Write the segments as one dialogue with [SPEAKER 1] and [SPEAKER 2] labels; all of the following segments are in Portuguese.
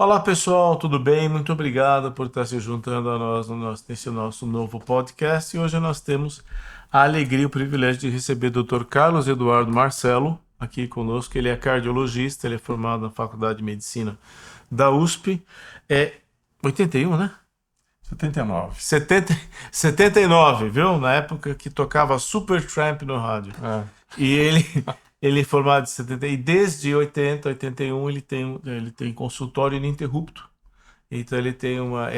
[SPEAKER 1] Olá pessoal, tudo bem? Muito obrigado por estar se juntando a nós nesse nosso novo podcast. E hoje nós temos a alegria e o privilégio de receber o Dr. Carlos Eduardo Marcelo aqui conosco. Ele é cardiologista, ele é formado na Faculdade de Medicina da USP. É 81, né?
[SPEAKER 2] 79.
[SPEAKER 1] 79, viu? Na época que tocava Supertramp no rádio.
[SPEAKER 2] É.
[SPEAKER 1] E ele é formado em 70 e desde 80, 81 ele tem consultório ininterrupto. Então ele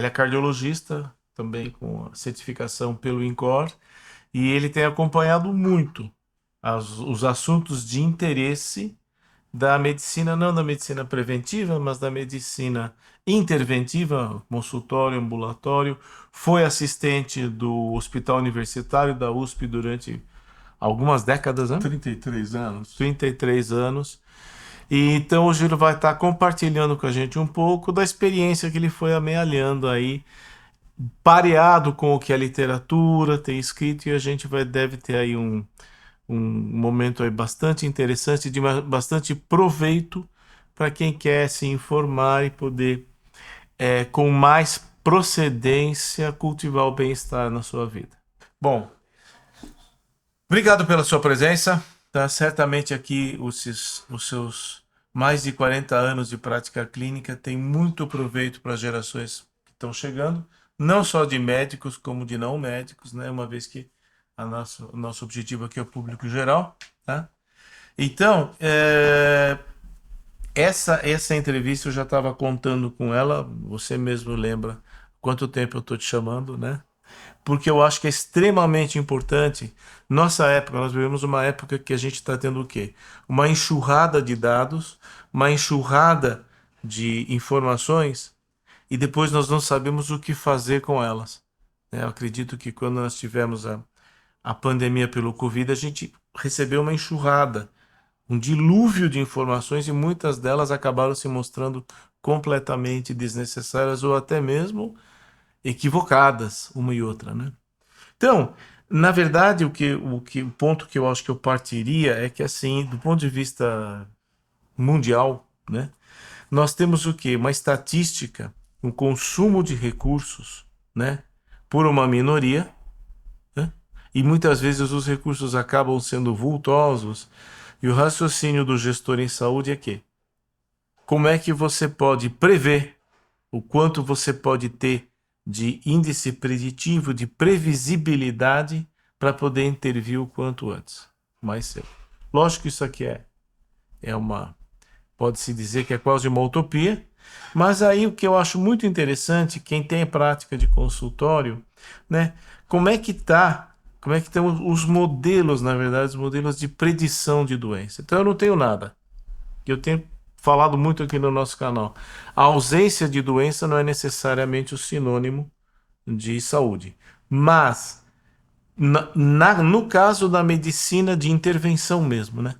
[SPEAKER 1] é cardiologista também com a certificação pelo INCOR e ele tem acompanhado muito os assuntos de interesse da medicina, não da medicina preventiva, mas da medicina interventiva, consultório, ambulatório. Foi assistente do Hospital Universitário da USP durante algumas décadas, né?
[SPEAKER 2] 33 anos.
[SPEAKER 1] 33 anos. E então o Júlio vai estar compartilhando com a gente um pouco da experiência que ele foi amealhando aí, pareado com o que a literatura tem escrito, e a gente deve ter aí um momento aí bastante interessante, de bastante proveito para quem quer se informar e poder, com mais procedência, cultivar o bem-estar na sua vida. Bom, obrigado pela sua presença. Tá? Certamente aqui os seus mais de 40 anos de prática clínica têm muito proveito para as gerações que estão chegando, não só de médicos como de não médicos, né? Uma vez que o nosso objetivo aqui é o público geral. Tá? Então, essa entrevista eu já estava contando com ela, você mesmo lembra quanto tempo eu estou te chamando, né? Porque eu acho que é extremamente importante. Nossa época, nós vivemos uma época que a gente está tendo o quê? Uma enxurrada de dados, uma enxurrada de informações, e depois nós não sabemos o que fazer com elas. Eu acredito que quando nós tivemos a pandemia pelo Covid, a gente recebeu uma enxurrada, um dilúvio de informações, e muitas delas acabaram se mostrando completamente desnecessárias ou até mesmo equivocadas, uma e outra, né? Então, na verdade, o ponto que eu acho que eu partiria é que, assim, do ponto de vista mundial, né, nós temos o quê? Uma estatística, um consumo de recursos, né, por uma minoria, né, e muitas vezes os recursos acabam sendo vultosos, e o raciocínio do gestor em saúde é que como é que você pode prever o quanto você pode ter de índice preditivo, de previsibilidade, para poder intervir o quanto antes, mais cedo. Lógico que isso aqui pode-se dizer que é quase uma utopia, mas aí o que eu acho muito interessante, quem tem prática de consultório, né, como é que estão os modelos, na verdade, os modelos de predição de doença. Então eu não tenho nada. Eu tenho falado muito aqui no nosso canal. A ausência de doença não é necessariamente o sinônimo de saúde. Mas, no caso da medicina de intervenção mesmo, né?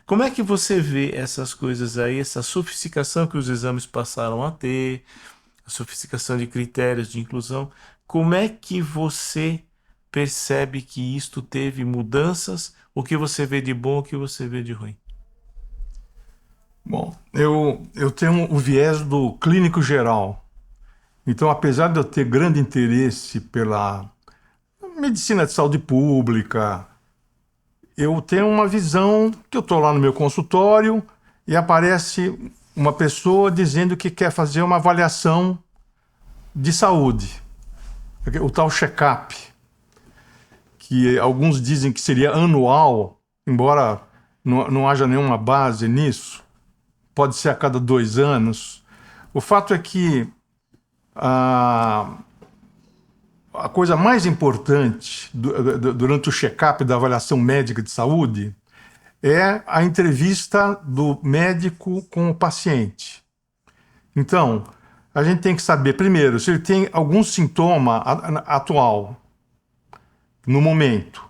[SPEAKER 1] Como é que você vê essas coisas aí, essa sofisticação que os exames passaram a ter, a sofisticação de critérios de inclusão? Como é que você percebe que isto teve mudanças? O que você vê de bom, o que você vê de ruim?
[SPEAKER 2] Bom, eu tenho o viés do clínico geral. Então, apesar de eu ter grande interesse pela medicina de saúde pública, eu tenho uma visão que eu estou lá no meu consultório e aparece uma pessoa dizendo que quer fazer uma avaliação de saúde, o tal check-up, que alguns dizem que seria anual, embora não haja nenhuma base nisso. Pode ser a cada 2 anos. O fato é que a coisa mais importante durante o check-up da avaliação médica de saúde é a entrevista do médico com o paciente. Então, a gente tem que saber, primeiro, se ele tem algum sintoma atual, no momento.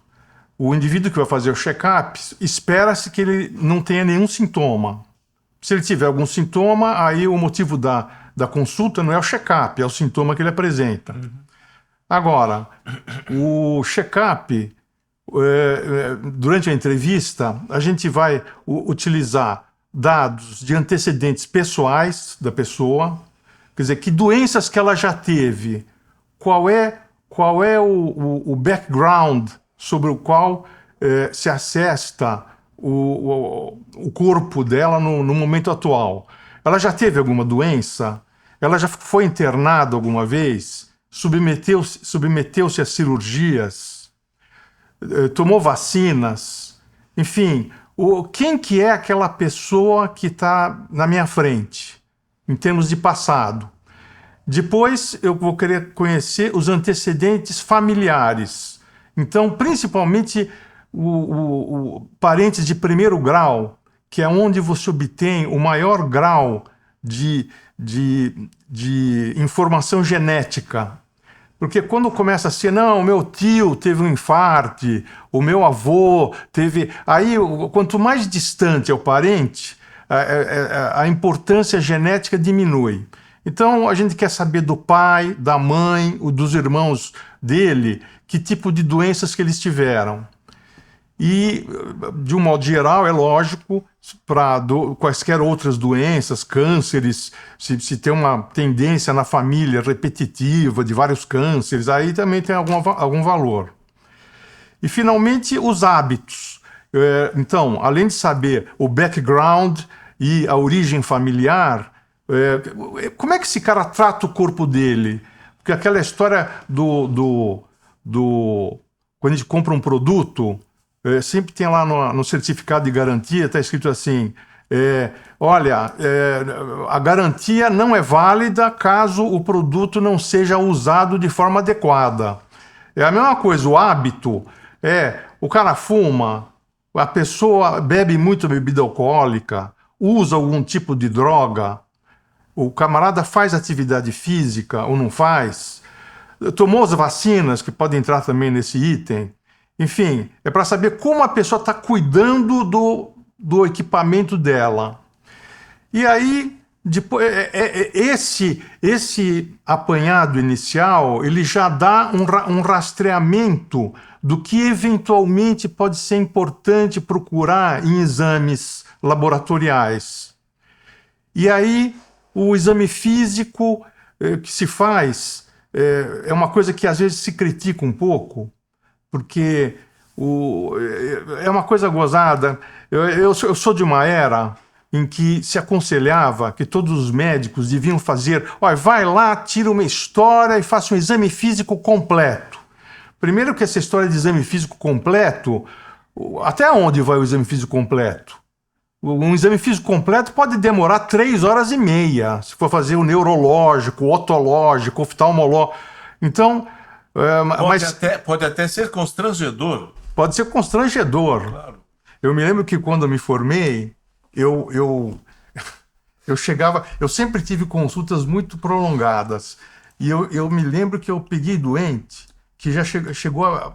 [SPEAKER 2] O indivíduo que vai fazer o check-up, espera-se que ele não tenha nenhum sintoma. Se ele tiver algum sintoma, aí o motivo da consulta não é o check-up, é o sintoma que ele apresenta. Agora, o check-up, durante a entrevista, a gente vai utilizar dados de antecedentes pessoais da pessoa, quer dizer, que doenças que ela já teve, qual é o background sobre o qual se acessa o corpo dela no momento atual. Ela já teve alguma doença? Ela já foi internada alguma vez? Submeteu-se a cirurgias? Tomou vacinas? Enfim, quem que é aquela pessoa que está na minha frente, em termos de passado? Depois eu vou querer conhecer os antecedentes familiares. Então, principalmente parentes de primeiro grau, que é onde você obtém o maior grau de informação genética. Porque quando começa assim, não, o meu tio teve um infarte, o meu avô teve... Aí, quanto mais distante é o parente, a importância genética diminui. Então, a gente quer saber do pai, da mãe, dos irmãos dele, que tipo de doenças que eles tiveram. E, de um modo geral, é lógico, para quaisquer outras doenças, cânceres, se tem uma tendência na família repetitiva de vários cânceres, aí também tem algum valor. E, finalmente, os hábitos. Então, além de saber o background e a origem familiar, como é que esse cara trata o corpo dele? Porque aquela história quando a gente compra um produto, sempre tem lá no certificado de garantia, está escrito assim, olha, a garantia não é válida caso o produto não seja usado de forma adequada. É a mesma coisa, o hábito, o cara fuma, a pessoa bebe muito bebida alcoólica, usa algum tipo de droga, o camarada faz atividade física ou não faz, tomou as vacinas, que podem entrar também nesse item. Enfim, é para saber como a pessoa está cuidando do equipamento dela. E aí, depois, esse apanhado inicial, ele já dá um rastreamento do que eventualmente pode ser importante procurar em exames laboratoriais. E aí, o exame físico que se faz é uma coisa que às vezes se critica um pouco, porque é uma coisa gozada. Eu sou de uma era em que se aconselhava que todos os médicos deviam fazer, vai lá, tira uma história e faça um exame físico completo. Primeiro que essa história de exame físico completo, até onde vai o exame físico completo? Um exame físico completo pode demorar 3 horas e meia, se for fazer o neurológico, o otológico, oftalmológico. Então,
[SPEAKER 1] pode até ser constrangedor.
[SPEAKER 2] Pode ser constrangedor.
[SPEAKER 1] Claro.
[SPEAKER 2] Eu me lembro que quando eu me formei, eu chegava... Eu sempre tive consultas muito prolongadas. E eu me lembro que eu peguei doente, que já chegou a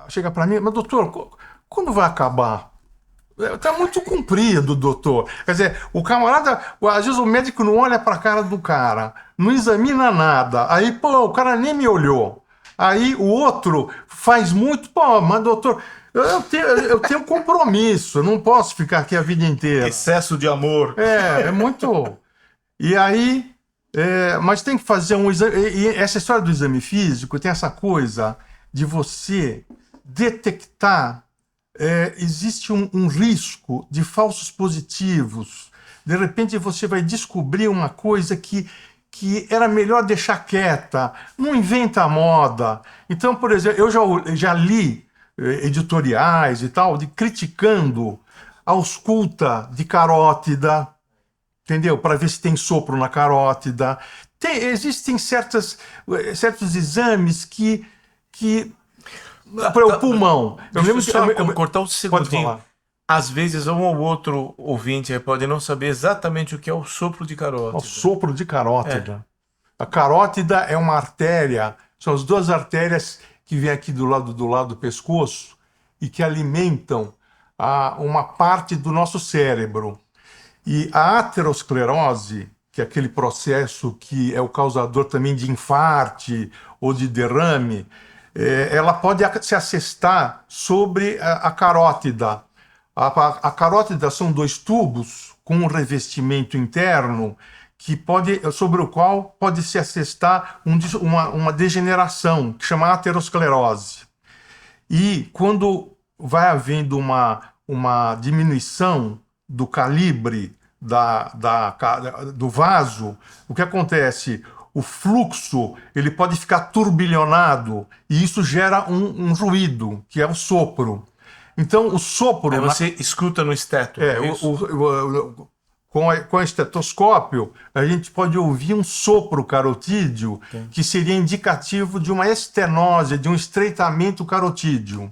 [SPEAKER 2] chegar para mim, mas doutor, quando vai acabar? Está muito comprido, doutor. Quer dizer, o camarada, às vezes o médico não olha para a cara do cara, não examina nada. Aí, o cara nem me olhou. Aí o outro faz muito, mas doutor, eu tenho compromisso, eu não posso ficar aqui a vida inteira.
[SPEAKER 1] Excesso de amor.
[SPEAKER 2] É muito... E aí, mas tem que fazer um exame... E essa história do exame físico tem essa coisa de você detectar... existe um risco de falsos positivos. De repente você vai descobrir uma coisa que era melhor deixar quieta, não inventa a moda. Então, por exemplo, eu já li editoriais e tal, criticando a ausculta de carótida, entendeu? Para ver se tem sopro na carótida. Existem certos exames que para o pulmão.
[SPEAKER 1] Eu lembro que cortar um segundinho.
[SPEAKER 2] Pode falar.
[SPEAKER 1] Às vezes um ou outro ouvinte pode não saber exatamente o que é o sopro de carótida.
[SPEAKER 2] O sopro de carótida. A carótida é uma artéria, são as 2 artérias que vêm aqui do lado do pescoço e que alimentam uma parte do nosso cérebro. E a aterosclerose, que é aquele processo que é o causador também de infarte ou de derrame, ela pode se assestar sobre a carótida. A carótida são 2 tubos com um revestimento interno sobre o qual pode se atestar uma degeneração, que chama aterosclerose. E quando vai havendo uma diminuição do calibre do vaso, o que acontece? O fluxo ele pode ficar turbilhonado e isso gera um ruído, que é o sopro. Então, o sopro...
[SPEAKER 1] Aí você escuta no esteto.
[SPEAKER 2] Com o estetoscópio, a gente pode ouvir um sopro carotídeo, que seria indicativo de uma estenose, de um estreitamento carotídeo.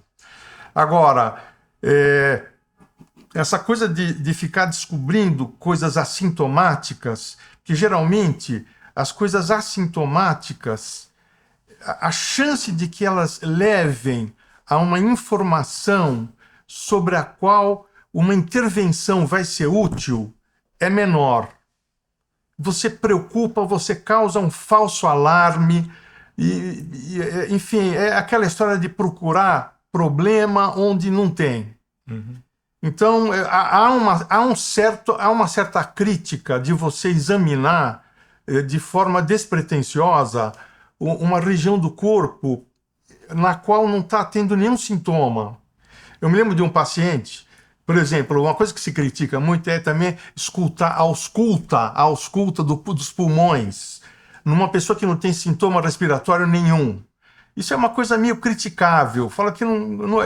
[SPEAKER 2] Agora, essa coisa de ficar descobrindo coisas assintomáticas, que geralmente as coisas assintomáticas, a chance de que elas levem a uma informação sobre a qual uma intervenção vai ser útil é menor. Você preocupa, você causa um falso alarme, enfim, é aquela história de procurar problema onde não tem.
[SPEAKER 1] Uhum.
[SPEAKER 2] Então, há uma certa crítica de você examinar de forma despretensiosa uma região do corpo na qual não está tendo nenhum sintoma. Eu me lembro de um paciente, por exemplo, uma coisa que se critica muito é também a ausculta dos pulmões numa pessoa que não tem sintoma respiratório nenhum. Isso é uma coisa meio criticável. Fala que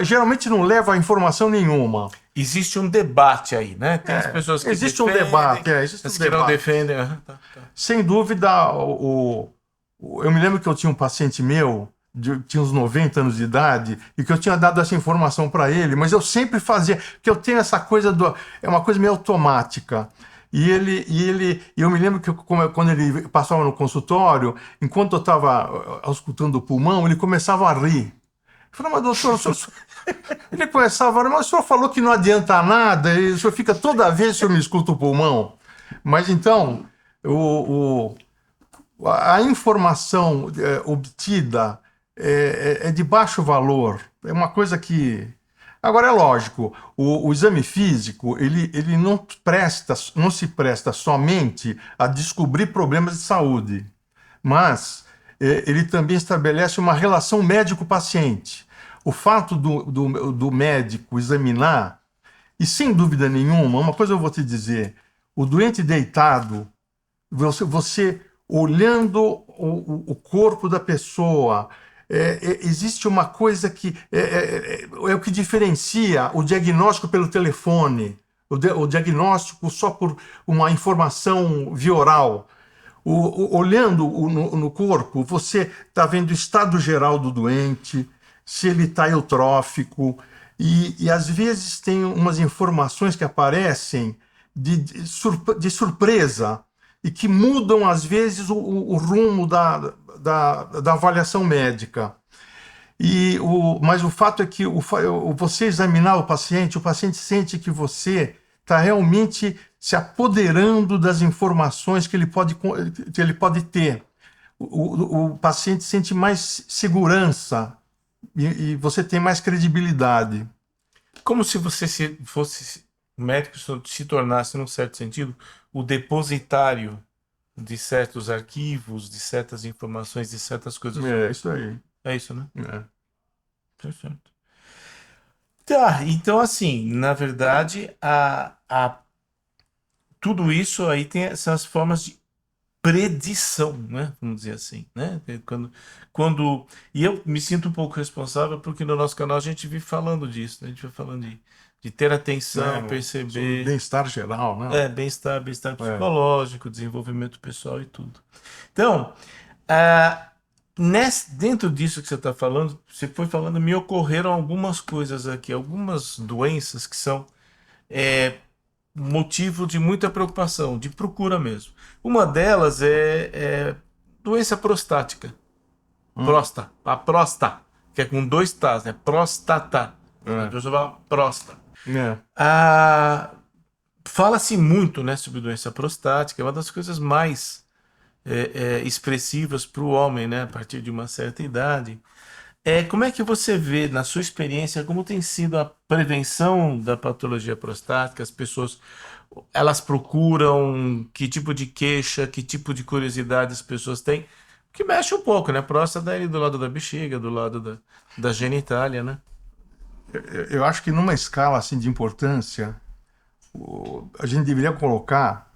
[SPEAKER 2] geralmente não leva a informação nenhuma.
[SPEAKER 1] Existe um debate aí, né? Tem as pessoas que
[SPEAKER 2] existe
[SPEAKER 1] defendem,
[SPEAKER 2] um debate, as
[SPEAKER 1] que não defendem. Tá.
[SPEAKER 2] Sem dúvida, eu me lembro que eu tinha um paciente meu, tinha uns 90 anos de idade, e que eu tinha dado essa informação para ele, mas eu sempre fazia, porque eu tenho essa coisa é uma coisa meio automática. Eu me lembro que quando ele passava no consultório, enquanto eu estava auscultando o pulmão, ele começava a rir. Eu falei, mas doutor, ele começava a rir, mas o senhor falou que não adianta nada, e o senhor fica toda vez que o senhor me escuta o pulmão. Mas então, a informação obtida é de baixo valor, é uma coisa que... Agora, é lógico, o exame físico ele não se presta somente a descobrir problemas de saúde, mas ele também estabelece uma relação médico-paciente. O fato do médico examinar, e sem dúvida nenhuma, uma coisa eu vou te dizer, o doente deitado, você olhando o corpo da pessoa, existe uma coisa que é o que diferencia o diagnóstico pelo telefone, o diagnóstico só por uma informação via oral. Olhando no corpo, você está vendo o estado geral do doente, se ele está eutrófico, e às vezes tem umas informações que aparecem de surpresa e que mudam, às vezes, o rumo da avaliação médica. Mas o fato é que você examinar o paciente sente que você está realmente se apoderando das informações que ele pode ter. O paciente sente mais segurança e você tem mais credibilidade.
[SPEAKER 1] Como se você fosse o médico, se tornasse, num certo sentido, o depositário de certos arquivos, de certas informações, de certas coisas.
[SPEAKER 2] É isso aí.
[SPEAKER 1] É isso, né?
[SPEAKER 2] É.
[SPEAKER 1] Perfeito. Tá, então assim, na verdade, tudo isso aí tem essas formas de predição, né? Vamos dizer assim, né? E eu me sinto um pouco responsável porque no nosso canal a gente vive falando disso, né? A gente vai falando de ter atenção, perceber...
[SPEAKER 2] Bem-estar geral, né?
[SPEAKER 1] Bem-estar psicológico, desenvolvimento pessoal e tudo. Então, dentro disso que você está falando, você foi falando, me ocorreram algumas coisas aqui, algumas doenças que são motivo de muita preocupação, de procura mesmo. Uma delas é doença prostática. A próstata, que é com 2 tás, né? Próstata. A pessoa fala próstata. Fala-se muito, né, sobre doença prostática, é uma das coisas mais expressivas para o homem, né, a partir de uma certa idade. Como é que você vê, na sua experiência, como tem sido a prevenção da patologia prostática? As pessoas, elas procuram que tipo de queixa, que tipo de curiosidade as pessoas têm? Que mexe um pouco, né? Próstata é ali do lado da bexiga, do lado da genitália, né?
[SPEAKER 2] Eu acho que numa escala assim de importância, a gente deveria colocar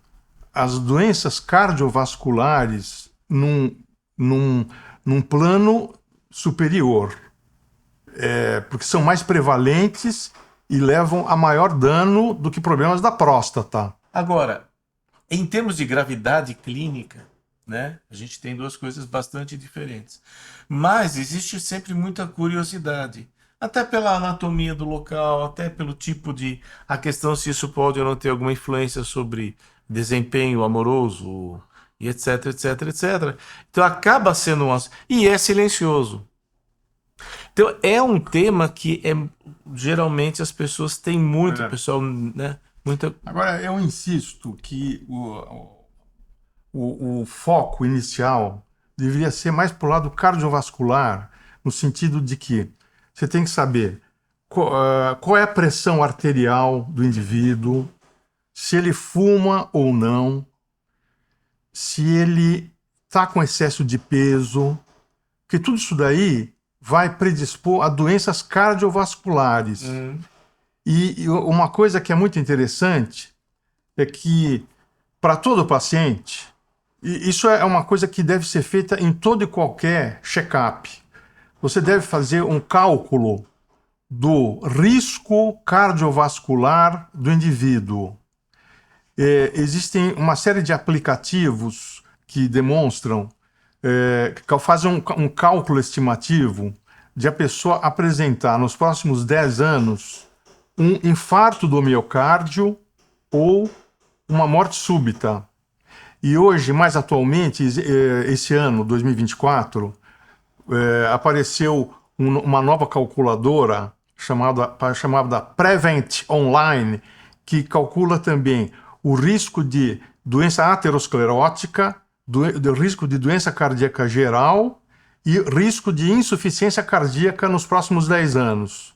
[SPEAKER 2] as doenças cardiovasculares num, num plano superior, porque são mais prevalentes e levam a maior dano do que problemas da próstata.
[SPEAKER 1] Agora, em termos de gravidade clínica, né? A gente tem duas coisas bastante diferentes. Mas existe sempre muita curiosidade, até pela anatomia do local, até pelo tipo de a questão se isso pode ou não ter alguma influência sobre desempenho amoroso e etc, etc, etc. Então acaba sendo e é silencioso. Então é um tema que geralmente as pessoas têm muito, o pessoal, né? Muita.
[SPEAKER 2] Agora, eu insisto que o foco inicial deveria ser mais para o lado cardiovascular, no sentido de que você tem que saber qual é a pressão arterial do indivíduo, se ele fuma ou não, se ele está com excesso de peso, porque tudo isso daí vai predispor a doenças cardiovasculares. E uma coisa que é muito interessante é que, para todo paciente, e isso é uma coisa que deve ser feita em todo e qualquer check-up. Você deve fazer um cálculo do risco cardiovascular do indivíduo. Existem uma série de aplicativos que demonstram, que fazem um cálculo estimativo de a pessoa apresentar nos próximos 10 anos um infarto do miocárdio ou uma morte súbita. E hoje, mais atualmente, esse ano, 2024, apareceu uma nova calculadora chamada Prevent Online, que calcula também o risco de doença aterosclerótica, do risco de doença cardíaca geral e risco de insuficiência cardíaca nos próximos 10 anos.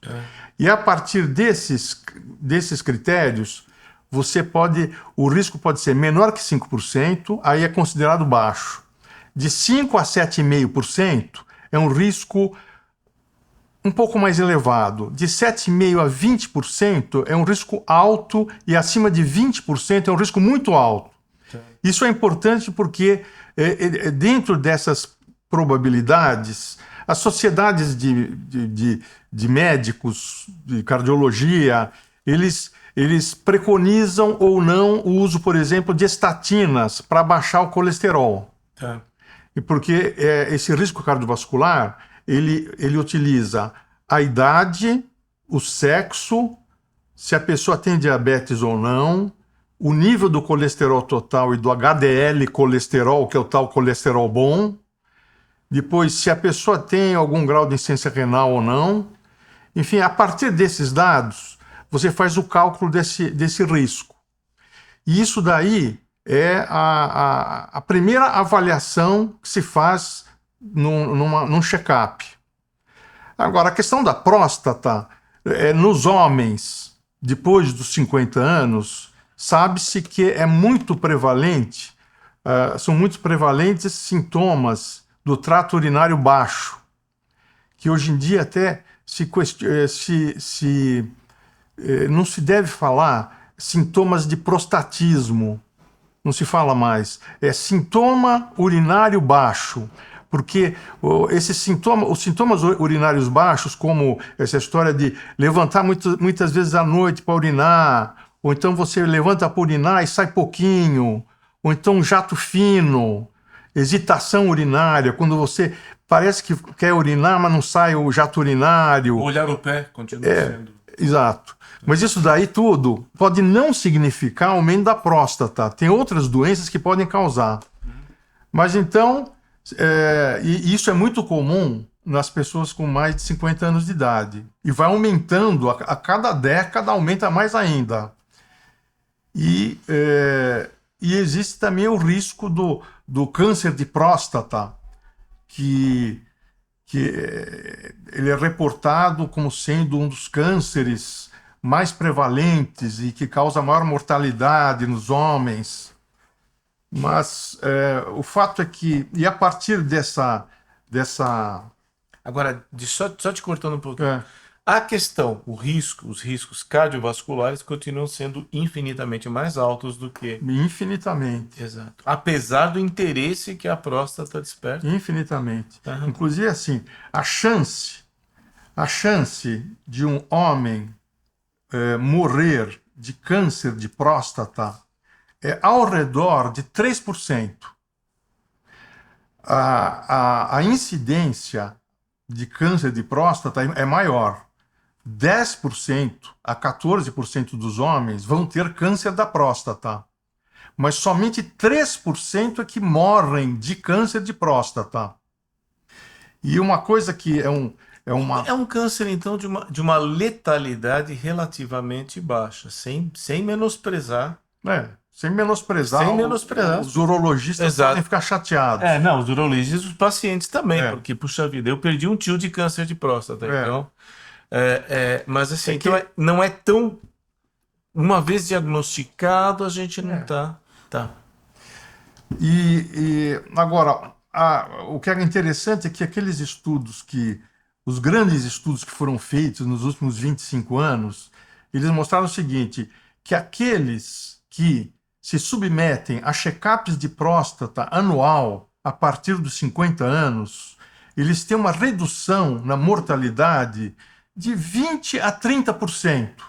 [SPEAKER 2] E a partir desses critérios, o risco pode ser menor que 5%, aí é considerado baixo. De 5 a 7,5% é um risco um pouco mais elevado. De 7,5% a 20% é um risco alto e acima de 20% é um risco muito alto. Isso é importante porque dentro dessas probabilidades, as sociedades de médicos, de cardiologia, eles preconizam ou não o uso, por exemplo, de estatinas para baixar o colesterol. E porque esse risco cardiovascular, ele utiliza a idade, o sexo, se a pessoa tem diabetes ou não, o nível do colesterol total e do HDL colesterol, que é o tal colesterol bom, depois se a pessoa tem algum grau de insuficiência renal ou não. Enfim, a partir desses dados, você faz o cálculo desse risco. E isso daí é a primeira avaliação que se faz num check-up. Agora, a questão da próstata, nos homens, depois dos 50 anos, sabe-se que é muito prevalente, são muito prevalentes sintomas do trato urinário baixo, que hoje em dia até não se deve falar sintomas de prostatismo, não se fala mais, é sintoma urinário baixo, porque os sintomas urinários baixos, como essa história de levantar muitas vezes à noite para urinar, ou então você levanta para urinar e sai pouquinho, ou então jato fino, hesitação urinária, quando você parece que quer urinar, mas não sai o jato urinário.
[SPEAKER 1] Olhar o pé continua sendo.
[SPEAKER 2] Exato. Mas isso daí tudo pode não significar aumento da próstata. Tem outras doenças que podem causar. Mas então, e isso é muito comum nas pessoas com mais de 50 anos de idade. E vai aumentando, a cada década aumenta mais ainda. E existe também o risco do câncer de próstata, que que ele é reportado como sendo um dos cânceres mais prevalentes e que causa maior mortalidade nos homens. Mas o fato é que, e a partir dessa
[SPEAKER 1] Agora, só te cortando um pouquinho.
[SPEAKER 2] é,
[SPEAKER 1] A questão, os riscos cardiovasculares continuam sendo infinitamente mais altos do que.
[SPEAKER 2] infinitamente,
[SPEAKER 1] Exato. Apesar do interesse que a próstata desperta.
[SPEAKER 2] infinitamente.
[SPEAKER 1] Aham.
[SPEAKER 2] Inclusive, assim, a chance de um homem morrer de câncer de próstata é ao redor de 3%. A incidência de câncer de próstata é maior. 10% a 14% dos homens vão ter câncer da próstata, mas somente 3% é que morrem de câncer de próstata. E uma coisa que
[SPEAKER 1] É um câncer, então, de uma letalidade relativamente baixa, sem menosprezar.
[SPEAKER 2] sem menosprezar,
[SPEAKER 1] Sem menosprezar.
[SPEAKER 2] os urologistas
[SPEAKER 1] Exato.
[SPEAKER 2] podem ficar chateados.
[SPEAKER 1] Não, os urologistas e os pacientes também,
[SPEAKER 2] É.
[SPEAKER 1] porque, puxa vida, eu perdi um tio de câncer de próstata, então. Mas assim,
[SPEAKER 2] É que-
[SPEAKER 1] então não é tão. Uma vez diagnosticado, a gente não tá. Tá.
[SPEAKER 2] E agora, o que é interessante é que os grandes estudos que foram feitos nos últimos 25 anos, eles mostraram o seguinte, que aqueles que se submetem a check-ups de próstata anual a partir dos 50 anos, eles têm uma redução na mortalidade de 20 a 30%.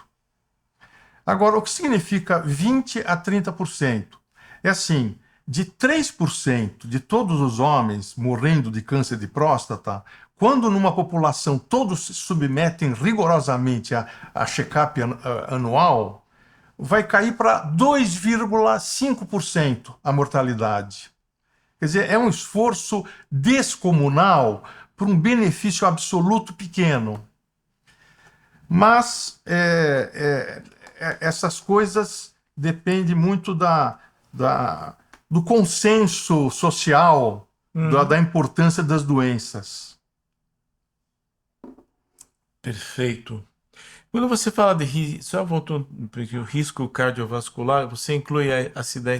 [SPEAKER 2] Agora, o que significa 20 a 30%? É assim, de 3% de todos os homens morrendo de câncer de próstata, quando numa população todos se submetem rigorosamente a check-up anual, vai cair para 2,5% a mortalidade. Quer dizer, é um esforço descomunal por um benefício absoluto pequeno. Mas essas coisas dependem muito do consenso social da importância das doenças.
[SPEAKER 1] Perfeito. Quando você fala só voltando para o risco cardiovascular, você inclui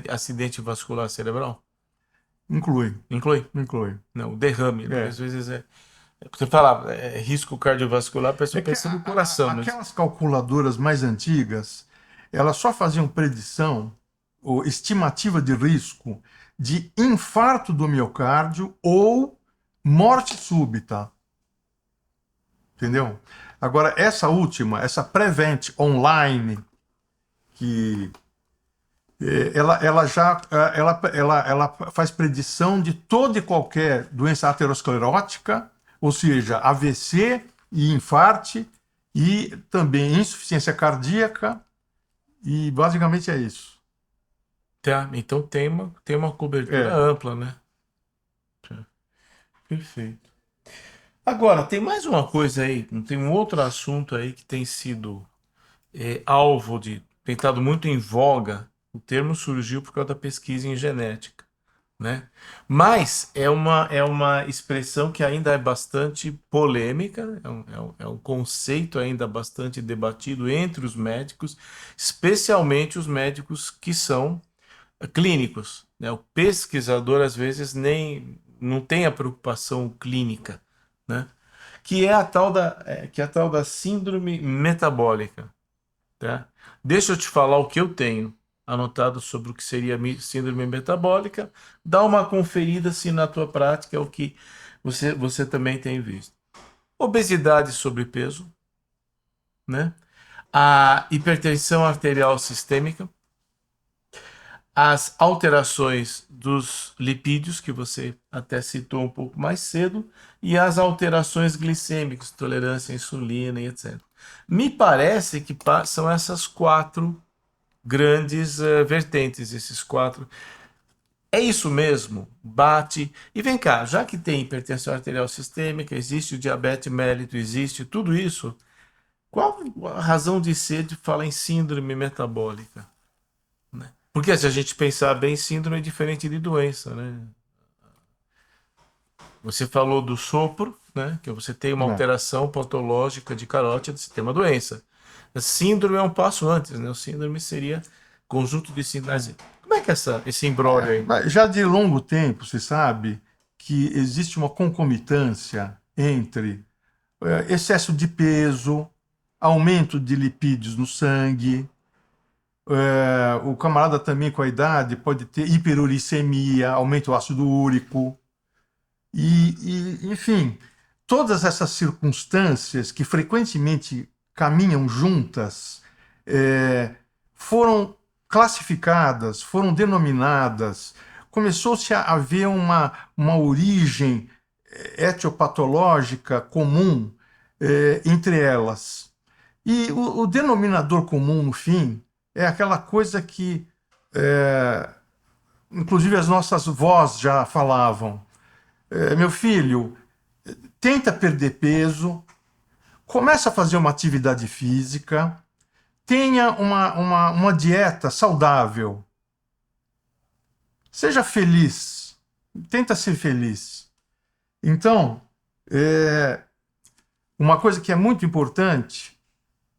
[SPEAKER 1] acidente vascular cerebral?
[SPEAKER 2] Inclui.
[SPEAKER 1] Inclui? Não, o derrame, né? Às vezes você fala risco cardiovascular, a pessoa pensa no coração, mas
[SPEAKER 2] Aquelas calculadoras mais antigas, elas só faziam predição ou estimativa de risco de infarto do miocárdio ou morte súbita. Entendeu? Agora, essa última, essa Prevent Online, que ela faz predição de toda e qualquer doença aterosclerótica, ou seja, AVC e infarte, e também insuficiência cardíaca, e basicamente é isso.
[SPEAKER 1] tá, então tem uma cobertura ampla, né? Tá. Perfeito. Agora, tem mais uma coisa aí, tem um outro assunto aí que tem sido tem estado muito em voga. O termo surgiu por causa da pesquisa em genética, né? Mas é uma expressão que ainda é bastante polêmica, é um conceito ainda bastante debatido entre os médicos, especialmente os médicos que são clínicos, né? O pesquisador às vezes nem não tem a preocupação clínica, né? Que é a tal da síndrome metabólica, tá? Deixa eu te falar o que eu tenho anotado sobre o que seria síndrome metabólica. Dá uma conferida se na tua prática é o que você também tem visto. Obesidade e sobrepeso, né? A hipertensão arterial sistêmica, as alterações dos lipídios, que você até citou um pouco mais cedo, e as alterações glicêmicas, tolerância à insulina e etc. Me parece que são essas quatro grandes vertentes, esses quatro. É isso mesmo? Bate. E vem cá, já que tem hipertensão arterial sistêmica, existe o diabetes mellitus, existe tudo isso, qual a razão de ser de falar em síndrome metabólica? Né? Porque se a gente pensar bem, síndrome é diferente de doença, né? Você falou do sopro, né? Que você tem uma
[SPEAKER 2] Né?
[SPEAKER 1] alteração patológica de carótida, você tem uma doença. A síndrome é um passo antes, né? O síndrome seria conjunto de sinais. Como é que é esse imbróglio aí?
[SPEAKER 2] Mas já de longo tempo se sabe que existe uma concomitância entre excesso de peso, aumento de lipídios no sangue. O camarada também com a idade pode ter hiperuricemia, aumento do ácido úrico. Enfim, todas essas circunstâncias que frequentemente caminham juntas foram classificadas, foram denominadas. Começou-se a haver uma origem etiopatológica comum entre elas. E o denominador comum, no fim, é aquela coisa que, inclusive, as nossas vós já falavam. Meu filho, tenta perder peso, começa a fazer uma atividade física, tenha uma dieta saudável, seja feliz, tenta ser feliz. Então, uma coisa que é muito importante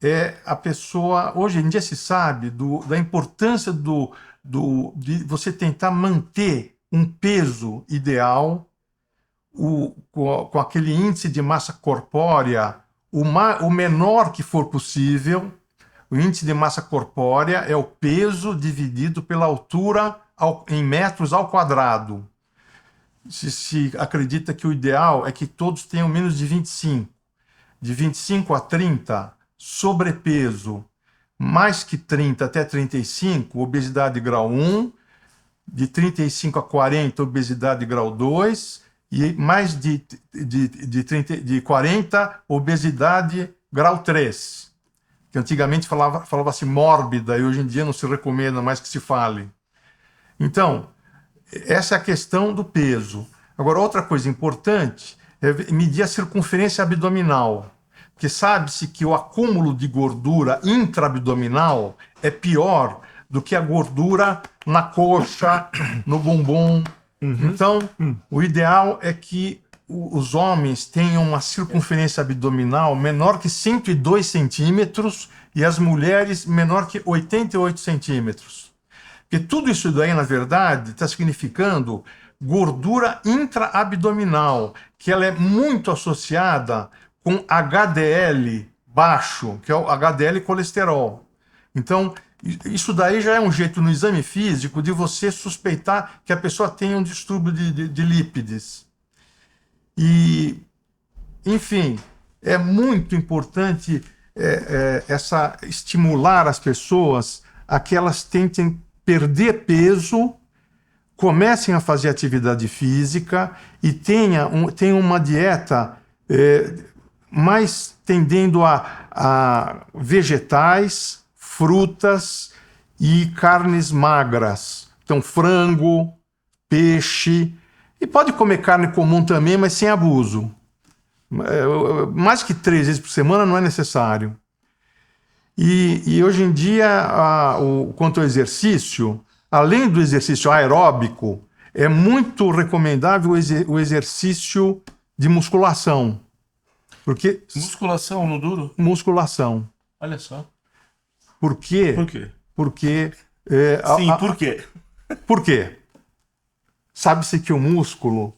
[SPEAKER 2] é a pessoa, hoje em dia se sabe da importância de você tentar manter um peso ideal, com aquele índice de massa corpórea o menor que for possível. O índice de massa corpórea é o peso dividido pela altura em metros ao quadrado. Se acredita que o ideal é que todos tenham menos de 25. De 25 a 30, sobrepeso. Mais que 30 até 35, obesidade grau 1. De 35 a 40, obesidade grau 2. E mais de 40, obesidade grau 3. Que antigamente falava-se mórbida e hoje em dia não se recomenda mais que se fale. Então, essa é a questão do peso. Agora, outra coisa importante é medir a circunferência abdominal, porque sabe-se que o acúmulo de gordura intraabdominal é pior do que a gordura na coxa, no bumbum. Então, o ideal é que os homens tenham uma circunferência abdominal menor que 102 centímetros e as mulheres menor que 88 centímetros. Porque tudo isso daí, na verdade, está significando gordura intraabdominal, que ela é muito associada com HDL baixo, que é o HDL colesterol. Então, isso daí já é um jeito no exame físico de você suspeitar que a pessoa tenha um distúrbio de lípides. E, enfim, é muito importante estimular as pessoas a que elas tentem perder peso, comecem a fazer atividade física e tenham uma dieta mais tendendo a vegetais, frutas e carnes magras. Então, frango, peixe, e pode comer carne comum também, mas sem abuso. Mais que 3 vezes por semana não é necessário. E hoje em dia, quanto ao exercício, além do exercício aeróbico, é muito recomendável o exercício de musculação. Porque
[SPEAKER 1] Musculação no duro?
[SPEAKER 2] musculação.
[SPEAKER 1] Olha só.
[SPEAKER 2] Por quê?
[SPEAKER 1] Por quê?
[SPEAKER 2] Porque
[SPEAKER 1] Sim, por quê?
[SPEAKER 2] por quê? Sabe-se que o músculo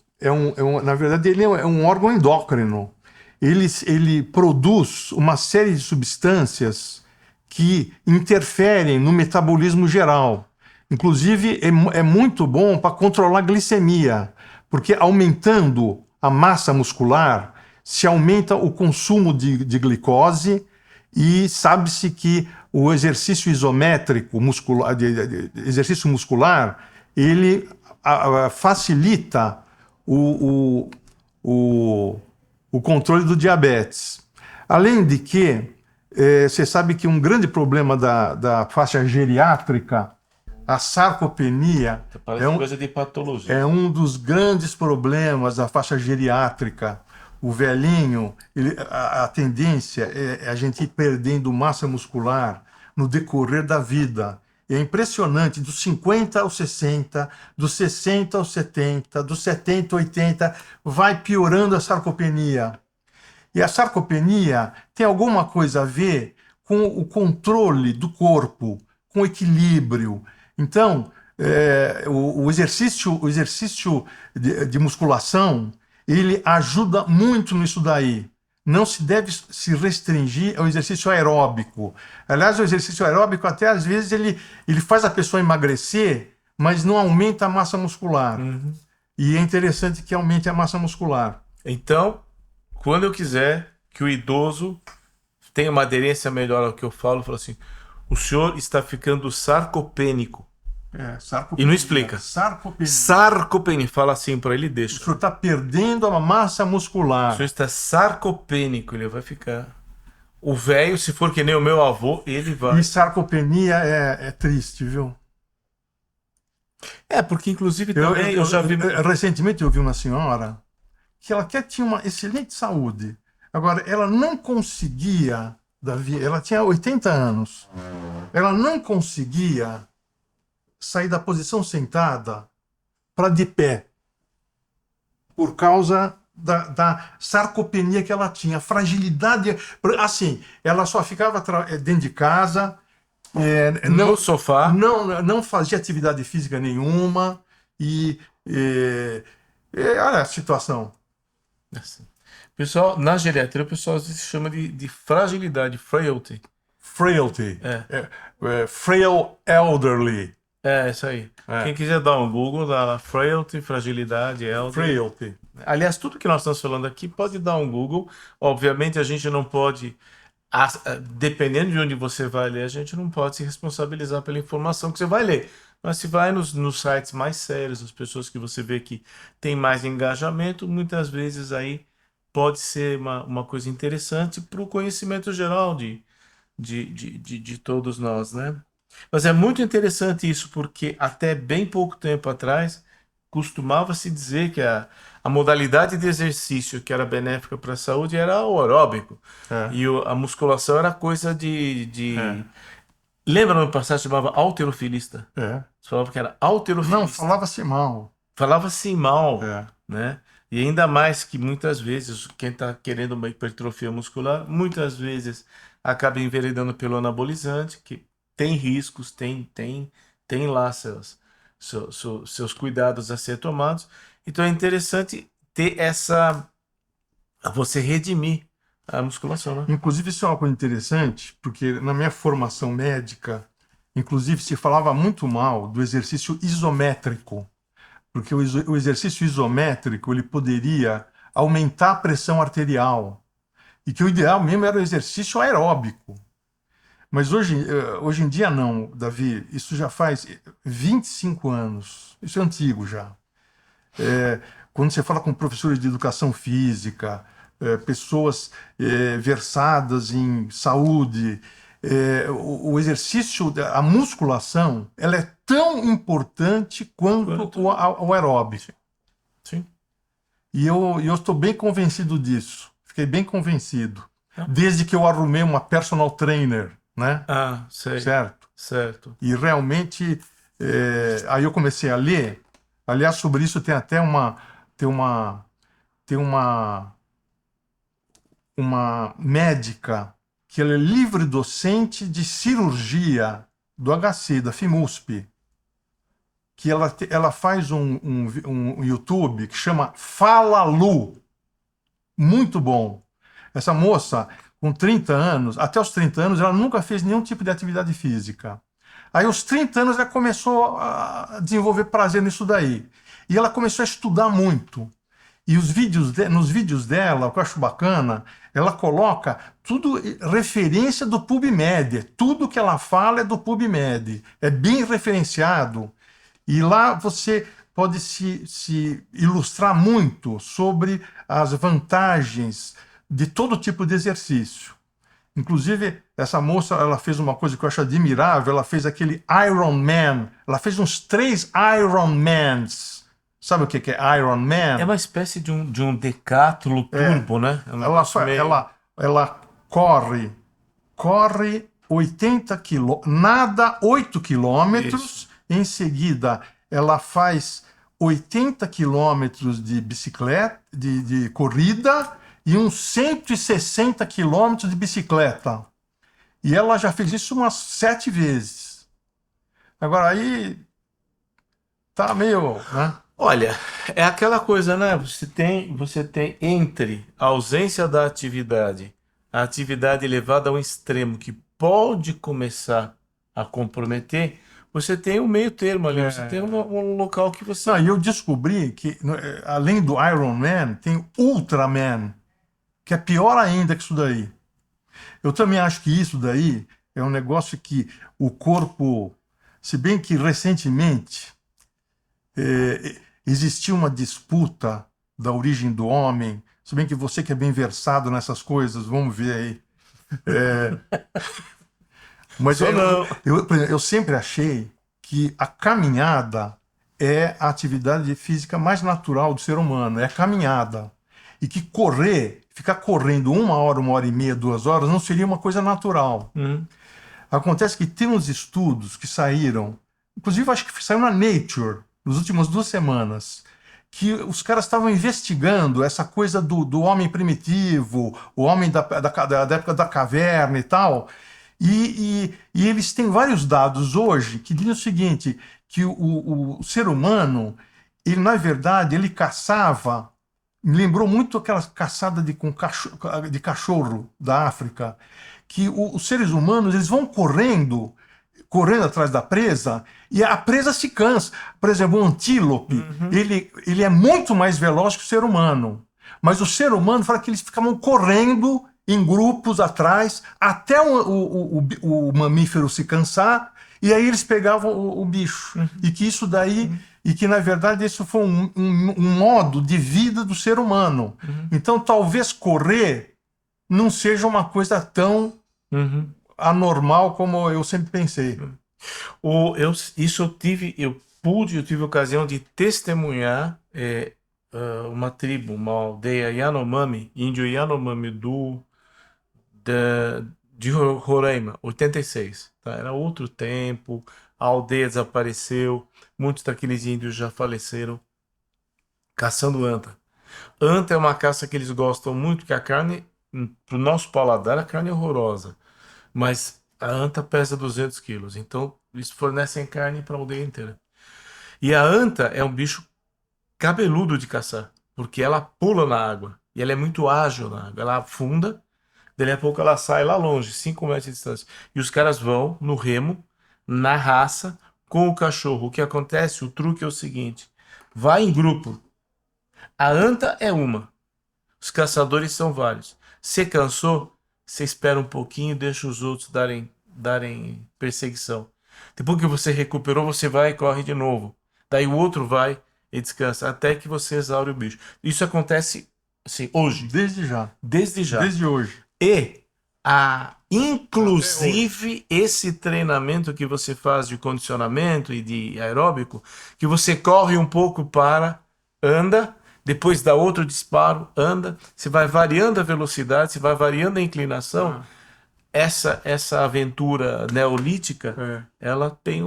[SPEAKER 2] na verdade, ele é um órgão endócrino. Ele produz uma série de substâncias que interferem no metabolismo geral. Inclusive, é muito bom para controlar a glicemia, porque aumentando a massa muscular, se aumenta o consumo de glicose e sabe-se que o exercício isométrico, exercício muscular, ele facilita o controle do diabetes. Além de que, você sabe que um grande problema da faixa geriátrica, a sarcopenia,
[SPEAKER 1] Parece coisa de patologia.
[SPEAKER 2] é um dos grandes problemas da faixa geriátrica. O velhinho, a tendência é a gente ir perdendo massa muscular no decorrer da vida. É impressionante, dos 50 aos 60, dos 60 aos 70, dos 70 aos 80, vai piorando a sarcopenia. E a sarcopenia tem alguma coisa a ver com o controle do corpo, com o equilíbrio. Então, o exercício de musculação, ele ajuda muito nisso daí. Não se deve se restringir ao exercício aeróbico. Aliás, o exercício aeróbico, até às vezes, ele faz a pessoa emagrecer, mas não aumenta a massa muscular.
[SPEAKER 1] Uhum.
[SPEAKER 2] E é interessante que aumente a massa muscular.
[SPEAKER 1] Então, quando eu quiser que o idoso tenha uma aderência melhor ao que eu falo assim, o senhor está ficando sarcopênico.
[SPEAKER 2] Sarcopenia.
[SPEAKER 1] E não explica. Sarcopenia. Fala assim para ele, deixa.
[SPEAKER 2] O senhor está perdendo a massa muscular.
[SPEAKER 1] O senhor está sarcopênico, ele vai ficar. O velho, se for que nem o meu avô, ele vai.
[SPEAKER 2] E sarcopenia é triste, viu?
[SPEAKER 1] Porque inclusive também eu já vi...
[SPEAKER 2] Recentemente eu vi uma senhora que ela tinha uma excelente saúde. Agora, ela não conseguia, Davi, ela tinha 80 anos, ela não conseguia sair da posição sentada para de pé, por causa da sarcopenia que ela tinha, fragilidade. Assim, ela só ficava dentro de casa,
[SPEAKER 1] no sofá,
[SPEAKER 2] não fazia atividade física nenhuma, olha a situação.
[SPEAKER 1] Assim. Pessoal, na geriatria, o pessoal às vezes chama de fragilidade, frailty.
[SPEAKER 2] Frailty. Frail elderly.
[SPEAKER 1] Isso aí. Quem quiser dar um Google, dá lá frailty, fragilidade, elderly.
[SPEAKER 2] Frailty.
[SPEAKER 1] Aliás, tudo que nós estamos falando aqui pode dar um Google. Obviamente, a gente não pode, dependendo de onde você vai ler, a gente não pode se responsabilizar pela informação que você vai ler. Mas se vai nos sites mais sérios, as pessoas que você vê que tem mais engajamento, muitas vezes aí pode ser uma coisa interessante para o conhecimento geral de todos nós, né? Mas é muito interessante isso, porque até bem pouco tempo atrás costumava-se dizer que a modalidade de exercício que era benéfica para a saúde era o aeróbico. E a musculação era coisa Lembra no passado chamava halterofilista? Você falava que era halterofilista.
[SPEAKER 2] Não, falava-se mal.
[SPEAKER 1] Falava-se mal, né? E ainda mais que muitas vezes quem está querendo uma hipertrofia muscular, muitas vezes acaba enveredando pelo anabolizante, que tem riscos, tem lá seus cuidados a ser tomados. Então é interessante ter você redimir a musculação, né?
[SPEAKER 2] Inclusive, isso é uma coisa interessante, porque na minha formação médica, inclusive, se falava muito mal do exercício isométrico, porque o exercício isométrico ele poderia aumentar a pressão arterial, e que o ideal mesmo era o exercício aeróbico. Mas hoje em dia não, Davi, isso já faz 25 anos, isso é antigo já. Quando você fala com professores de educação física, pessoas versadas em saúde, o exercício, a musculação, ela é tão importante quanto o aeróbico.
[SPEAKER 1] Sim.
[SPEAKER 2] E eu estou bem convencido disso. Fiquei bem convencido. Desde que eu arrumei uma personal trainer, né?
[SPEAKER 1] Sei.
[SPEAKER 2] Certo. E realmente, aí eu comecei a ler. Aliás, sobre isso tem até uma médica que ela é livre docente de cirurgia do HC, da FIMUSP, que ela faz um YouTube que chama Fala Lu. Muito bom. Essa moça, com 30 anos, até os 30 anos, ela nunca fez nenhum tipo de atividade física. Aí, aos 30 anos, ela começou a desenvolver prazer nisso daí. E ela começou a estudar muito. E nos vídeos dela, o que eu acho bacana, ela coloca tudo referência do PubMed. Tudo que ela fala é do PubMed. É bem referenciado. E lá você pode se ilustrar muito sobre as vantagens de todo tipo de exercício. Inclusive, essa moça, ela fez uma coisa que eu acho admirável, ela fez aquele Iron Man, ela fez uns 3 Iron Mans. Sabe o que é Iron Man?
[SPEAKER 1] É uma espécie de um decátulo turbo, né?
[SPEAKER 2] Ela corre 80 quilômetros, nada 8 quilômetros,
[SPEAKER 1] Isso.
[SPEAKER 2] em seguida ela faz 80 quilômetros de bicicleta, de corrida e uns 160 quilômetros de bicicleta. E ela já fez isso umas 7 vezes. Agora aí tá meio, né?
[SPEAKER 1] Olha, é aquela coisa, né? Você tem entre a ausência da atividade, a atividade elevada a um extremo que pode começar a comprometer, você tem um meio termo ali, você tem um local que você.
[SPEAKER 2] Não, e eu descobri que, além do Iron Man, tem o Ultraman, que é pior ainda que isso daí. Eu também acho que isso daí é um negócio que o corpo, se bem que recentemente existiu uma disputa da origem do homem, se bem que você que é bem versado nessas coisas, vamos ver aí. Mas
[SPEAKER 1] Só não.
[SPEAKER 2] por exemplo, eu sempre achei que a caminhada é a atividade física mais natural do ser humano, é a caminhada. E que correr, ficar correndo 1 hora e meia, 2 horas, não seria uma coisa natural.
[SPEAKER 1] Hum.
[SPEAKER 2] Acontece que tem uns estudos que saíram, inclusive acho que saiu na Nature, nas últimas 2 semanas, que os caras estavam investigando essa coisa do homem primitivo, o homem da época da caverna e tal. E eles têm vários dados hoje que dizem o seguinte, que o ser humano, ele na verdade, ele caçava, me lembrou muito aquela caçada de cachorro da África, que os seres humanos eles vão correndo atrás da presa, e a presa se cansa. Por exemplo, o antílope, ele é muito mais veloz que o ser humano. Mas o ser humano fala que eles ficavam correndo em grupos atrás, até o mamífero se cansar, e aí eles pegavam o bicho. E que isso daí, e que na verdade isso foi um modo de vida do ser humano. Então talvez correr não seja uma coisa tão anormal como eu sempre pensei.
[SPEAKER 1] Eu tive a ocasião de testemunhar uma tribo, uma aldeia Yanomami, índio Yanomami de Roraima, 86. Tá? Era outro tempo, a aldeia desapareceu, muitos daqueles índios já faleceram, caçando anta. Anta é uma caça que eles gostam muito, que a carne, pro nosso paladar, a carne é horrorosa. Mas a anta pesa 200 quilos, então eles fornecem carne para a aldeia inteira. E a anta é um bicho cabeludo de caçar, porque ela pula na água e ela é muito ágil na água. Ela afunda, daí a pouco ela sai lá longe, 5 metros de distância. E os caras vão no remo, na raça, com o cachorro. O que acontece? O truque é o seguinte: vai em grupo. A anta é uma, os caçadores são vários. Você cansou? Você espera um pouquinho e deixa os outros darem perseguição. Depois que você recuperou, você vai e corre de novo. Daí o outro vai e descansa, até que você exaure o bicho. Isso acontece assim, hoje.
[SPEAKER 2] Desde já.
[SPEAKER 1] Desde já.
[SPEAKER 2] Desde hoje.
[SPEAKER 1] E, inclusive, esse treinamento que você faz de condicionamento e de aeróbico, que você corre um pouco anda, depois dá outro disparo, anda, você vai variando a velocidade, você vai variando a inclinação. Essa aventura neolítica, ela tem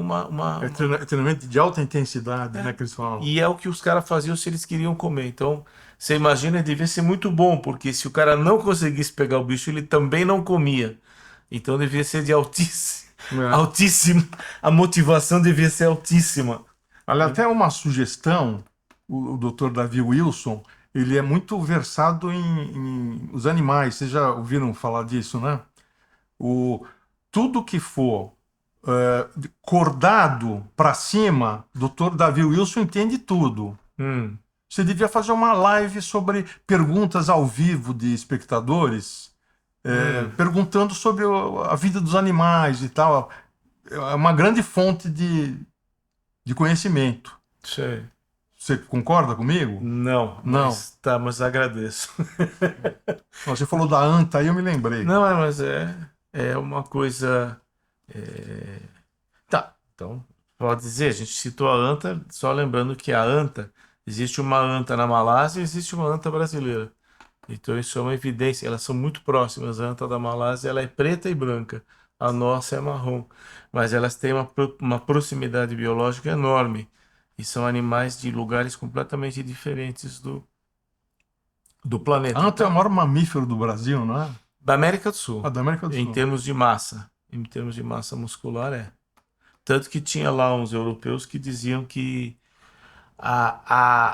[SPEAKER 2] É treinamento de alta intensidade, né, que eles falam.
[SPEAKER 1] E é o que os caras faziam se eles queriam comer. Então, você imagina, devia ser muito bom, porque se o cara não conseguisse pegar o bicho, ele também não comia. Então, devia ser de altíssimo. A motivação devia ser altíssima.
[SPEAKER 2] Olha, até uma sugestão, o Dr. Davi Wilson, ele é muito versado em os animais. Vocês já ouviram falar disso, né? Tudo que for cordado para cima, Dr. Davi Wilson entende tudo. Você devia fazer uma live sobre perguntas ao vivo de espectadores, perguntando sobre a vida dos animais e tal. É uma grande fonte de conhecimento.
[SPEAKER 1] Sei.
[SPEAKER 2] Você concorda comigo?
[SPEAKER 1] Não. Mas agradeço.
[SPEAKER 2] Você falou da anta, aí eu me lembrei.
[SPEAKER 1] Não, mas é uma coisa... Tá, então, pode dizer, a gente citou a anta, só lembrando que a anta, existe uma anta na Malásia e existe uma anta brasileira. Então isso é uma evidência, elas são muito próximas. A anta da Malásia, ela é preta e branca. a nossa é marrom. Mas elas têm uma proximidade biológica enorme. E são animais de lugares completamente diferentes do
[SPEAKER 2] A
[SPEAKER 1] planeta.
[SPEAKER 2] anta é o
[SPEAKER 1] Então,
[SPEAKER 2] maior mamífero do Brasil, não é?
[SPEAKER 1] da América do
[SPEAKER 2] A
[SPEAKER 1] Sul,
[SPEAKER 2] da América do
[SPEAKER 1] em
[SPEAKER 2] Sul.
[SPEAKER 1] termos de massa. Em termos de massa muscular, é. Tanto que tinha lá uns europeus que diziam que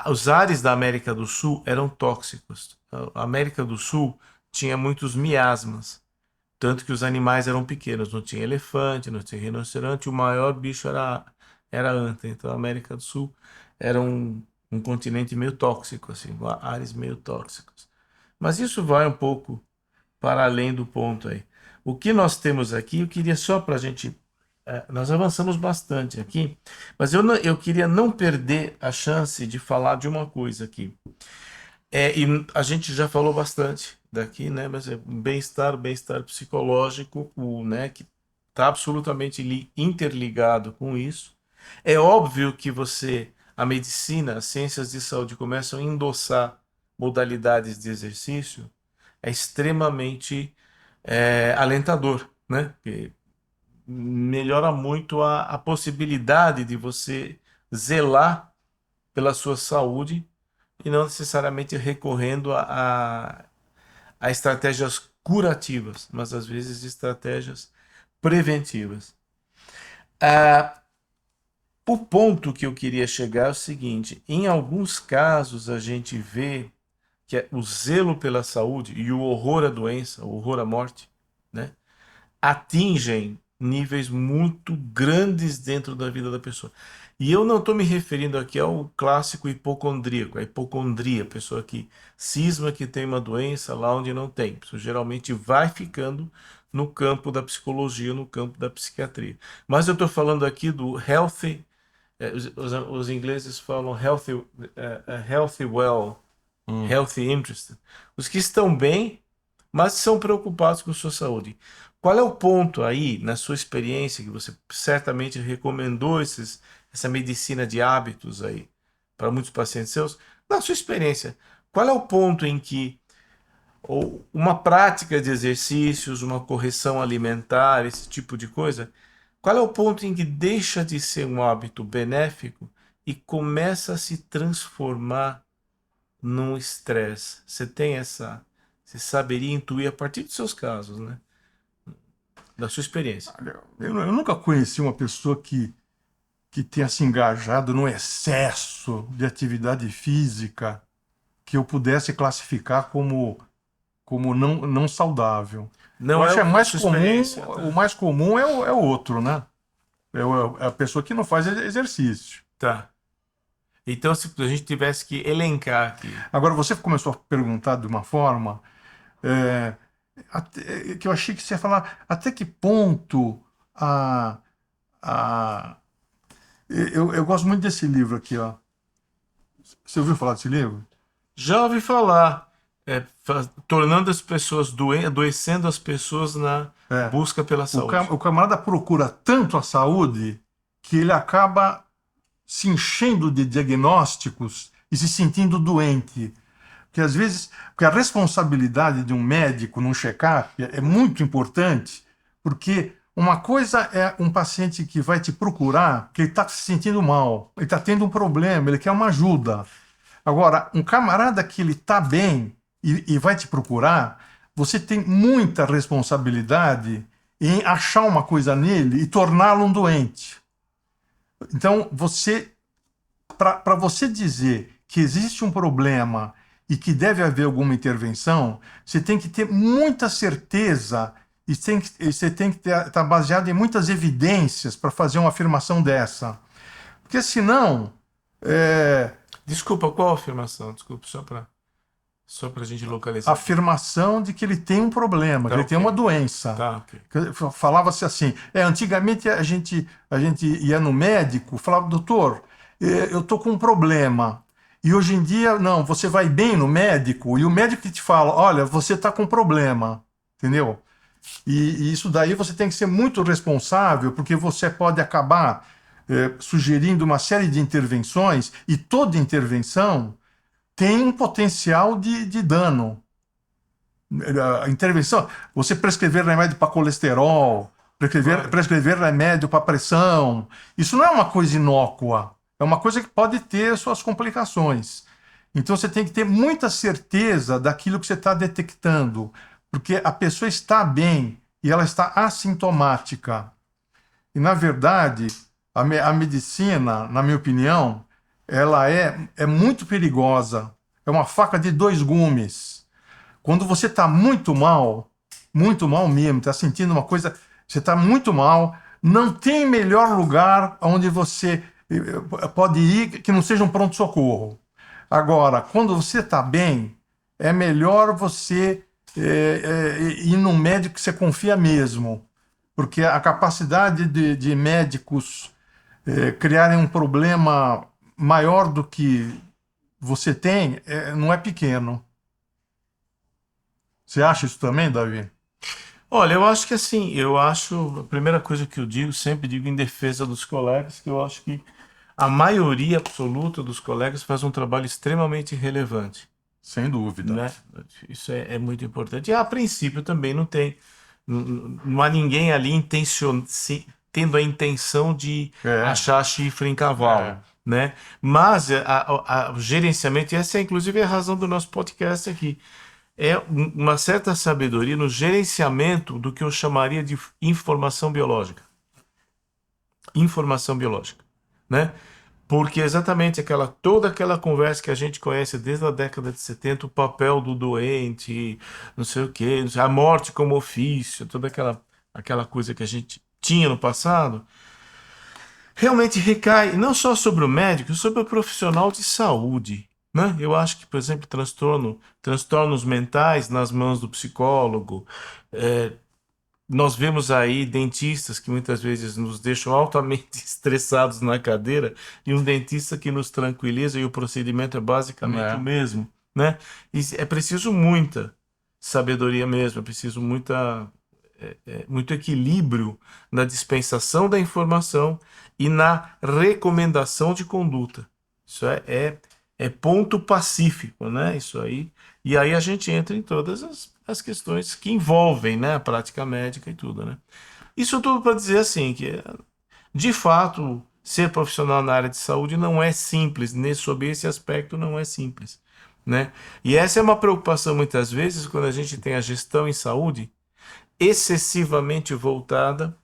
[SPEAKER 1] os ares da América do Sul eram tóxicos. A América do Sul tinha muitos miasmas, tanto que os animais eram pequenos. Não tinha elefante, não tinha rinoceronte, o maior bicho era a anta. Então a América do Sul era um continente meio tóxico, assim, com ares meio tóxicos. Mas isso vai um pouco para além do ponto aí. O que nós temos aqui, eu queria só para a gente. Nós avançamos bastante aqui, mas eu queria não perder a chance de falar de uma coisa aqui. E a gente já falou bastante daqui, né? Mas é bem-estar psicológico, né? Que está absolutamente interligado com isso. É óbvio que a medicina, as ciências de saúde começam a endossar modalidades de exercício, é extremamente alentador, né? Porque melhora muito a possibilidade de você zelar pela sua saúde e não necessariamente recorrendo a estratégias curativas, mas às vezes estratégias preventivas. O ponto que eu queria chegar é o seguinte: em alguns casos a gente vê que o zelo pela saúde e o horror à doença, o horror à morte, né, atingem níveis muito grandes dentro da vida da pessoa. E eu não estou me referindo aqui ao clássico hipocondríaco, a hipocondria, a pessoa que cisma que tem uma doença lá onde não tem. Isso geralmente vai ficando no campo da psicologia, no campo da psiquiatria. Mas eu estou falando aqui do healthy, os ingleses falam healthy well,
[SPEAKER 2] Hum.
[SPEAKER 1] healthy interested. Os que estão bem, mas são preocupados com sua saúde. Qual é o ponto aí, na sua experiência, que você certamente recomendou essa medicina de hábitos aí para muitos pacientes seus? Na sua experiência, qual é o ponto em que ou uma prática de exercícios, uma correção alimentar, esse tipo de coisa, qual é o ponto em que deixa de ser um hábito benéfico e começa a se transformar num estresse? Você saberia intuir a partir dos seus casos, né? Da sua experiência.
[SPEAKER 2] Eu nunca conheci uma pessoa que tenha se engajado no excesso de atividade física que eu pudesse classificar como não saudável. Eu
[SPEAKER 1] Não é
[SPEAKER 2] acho que é
[SPEAKER 1] a
[SPEAKER 2] mais
[SPEAKER 1] sua
[SPEAKER 2] comum,
[SPEAKER 1] experiência,
[SPEAKER 2] o
[SPEAKER 1] tá?
[SPEAKER 2] mais comum é o outro, né? É a pessoa que não faz exercício.
[SPEAKER 1] Tá. Então, se a gente tivesse que elencar aqui.
[SPEAKER 2] Agora, você começou a perguntar de uma forma é, que eu achei que você ia falar até que ponto a, a eu gosto muito desse livro aqui, ó. Você ouviu falar desse livro?
[SPEAKER 1] Já ouvi falar, tornando as pessoas adoecendo as pessoas na
[SPEAKER 2] É.
[SPEAKER 1] busca pela saúde.
[SPEAKER 2] O camarada procura tanto a saúde que ele acaba se enchendo de diagnósticos e se sentindo doente. Porque às vezes, porque a responsabilidade de um médico num check-up é muito importante, porque uma coisa é um paciente que vai te procurar porque ele está se sentindo mal, ele está tendo um problema, ele quer uma ajuda. Agora, um camarada que ele está bem e vai te procurar, você tem muita responsabilidade em achar uma coisa nele e torná-lo um doente. Então, para você dizer que existe um problema e que deve haver alguma intervenção, você tem que ter muita certeza e você tem que estar baseado em muitas evidências para fazer uma afirmação dessa. Porque senão,
[SPEAKER 1] Desculpa, qual a afirmação? Desculpa, só para a gente
[SPEAKER 2] a
[SPEAKER 1] localizar aqui.
[SPEAKER 2] afirmação de que ele tem um problema, que
[SPEAKER 1] Tá
[SPEAKER 2] ele tem
[SPEAKER 1] ok.
[SPEAKER 2] uma doença.
[SPEAKER 1] Tá ok.
[SPEAKER 2] Falava-se assim, antigamente a gente ia no médico, falava, doutor, eu tô com um problema. E hoje em dia, não, você vai bem no médico e o médico que te fala, olha, você está com problema, entendeu? E isso daí você tem que ser muito responsável, porque você pode acabar sugerindo uma série de intervenções e toda intervenção tem um potencial de dano. A intervenção, você prescrever remédio para colesterol, prescrever remédio para pressão. Isso não é uma coisa inócua, é uma coisa que pode ter suas complicações. Então você tem que ter muita certeza daquilo que você está detectando, porque a pessoa está bem e ela está assintomática. E, na verdade, a medicina, na minha opinião, ela é muito perigosa. É uma faca de dois gumes. Quando você está muito mal mesmo, está sentindo uma coisa, você está muito mal, não tem melhor lugar onde você pode ir que não seja um pronto-socorro. Agora, quando você está bem, é melhor você ir num médico que você confia mesmo, porque a capacidade de médicos criarem um problema maior do que você tem não é pequeno. Você acha isso também, Davi?
[SPEAKER 1] Olha, eu acho que assim, a primeira coisa que eu digo, sempre digo em defesa dos colegas, que eu acho que a maioria absoluta dos colegas faz um trabalho extremamente relevante,
[SPEAKER 2] Sem dúvida.
[SPEAKER 1] né? Isso é muito importante. E a princípio também não há ninguém ali tendo a intenção de achar chifre em cavalo, né? Mas o gerenciamento, e essa é inclusive a razão do nosso podcast aqui, é uma certa sabedoria no gerenciamento do que eu chamaria de informação biológica. Informação biológica, né? Porque exatamente toda aquela conversa que a gente conhece desde a década de 70, o papel do doente, não sei o quê, a morte como ofício, toda aquela coisa que a gente tinha no passado, realmente recai não só sobre o médico, sobre o profissional de saúde, né? Eu acho que, por exemplo, transtornos mentais nas mãos do psicólogo. Nós vemos aí dentistas que muitas vezes nos deixam altamente estressados na cadeira e um dentista que nos tranquiliza e o procedimento é basicamente o mesmo, né? E é preciso muita sabedoria mesmo, é preciso muito equilíbrio na dispensação da informação e na recomendação de conduta. Isso é ponto pacífico, né? Isso aí. E aí a gente entra em todas as questões que envolvem, né, a prática médica e tudo, né? Isso tudo para dizer assim que, de fato, ser profissional na área de saúde não é simples, sob esse aspecto não é simples, né? E essa é uma preocupação muitas vezes quando a gente tem a gestão em saúde excessivamente voltada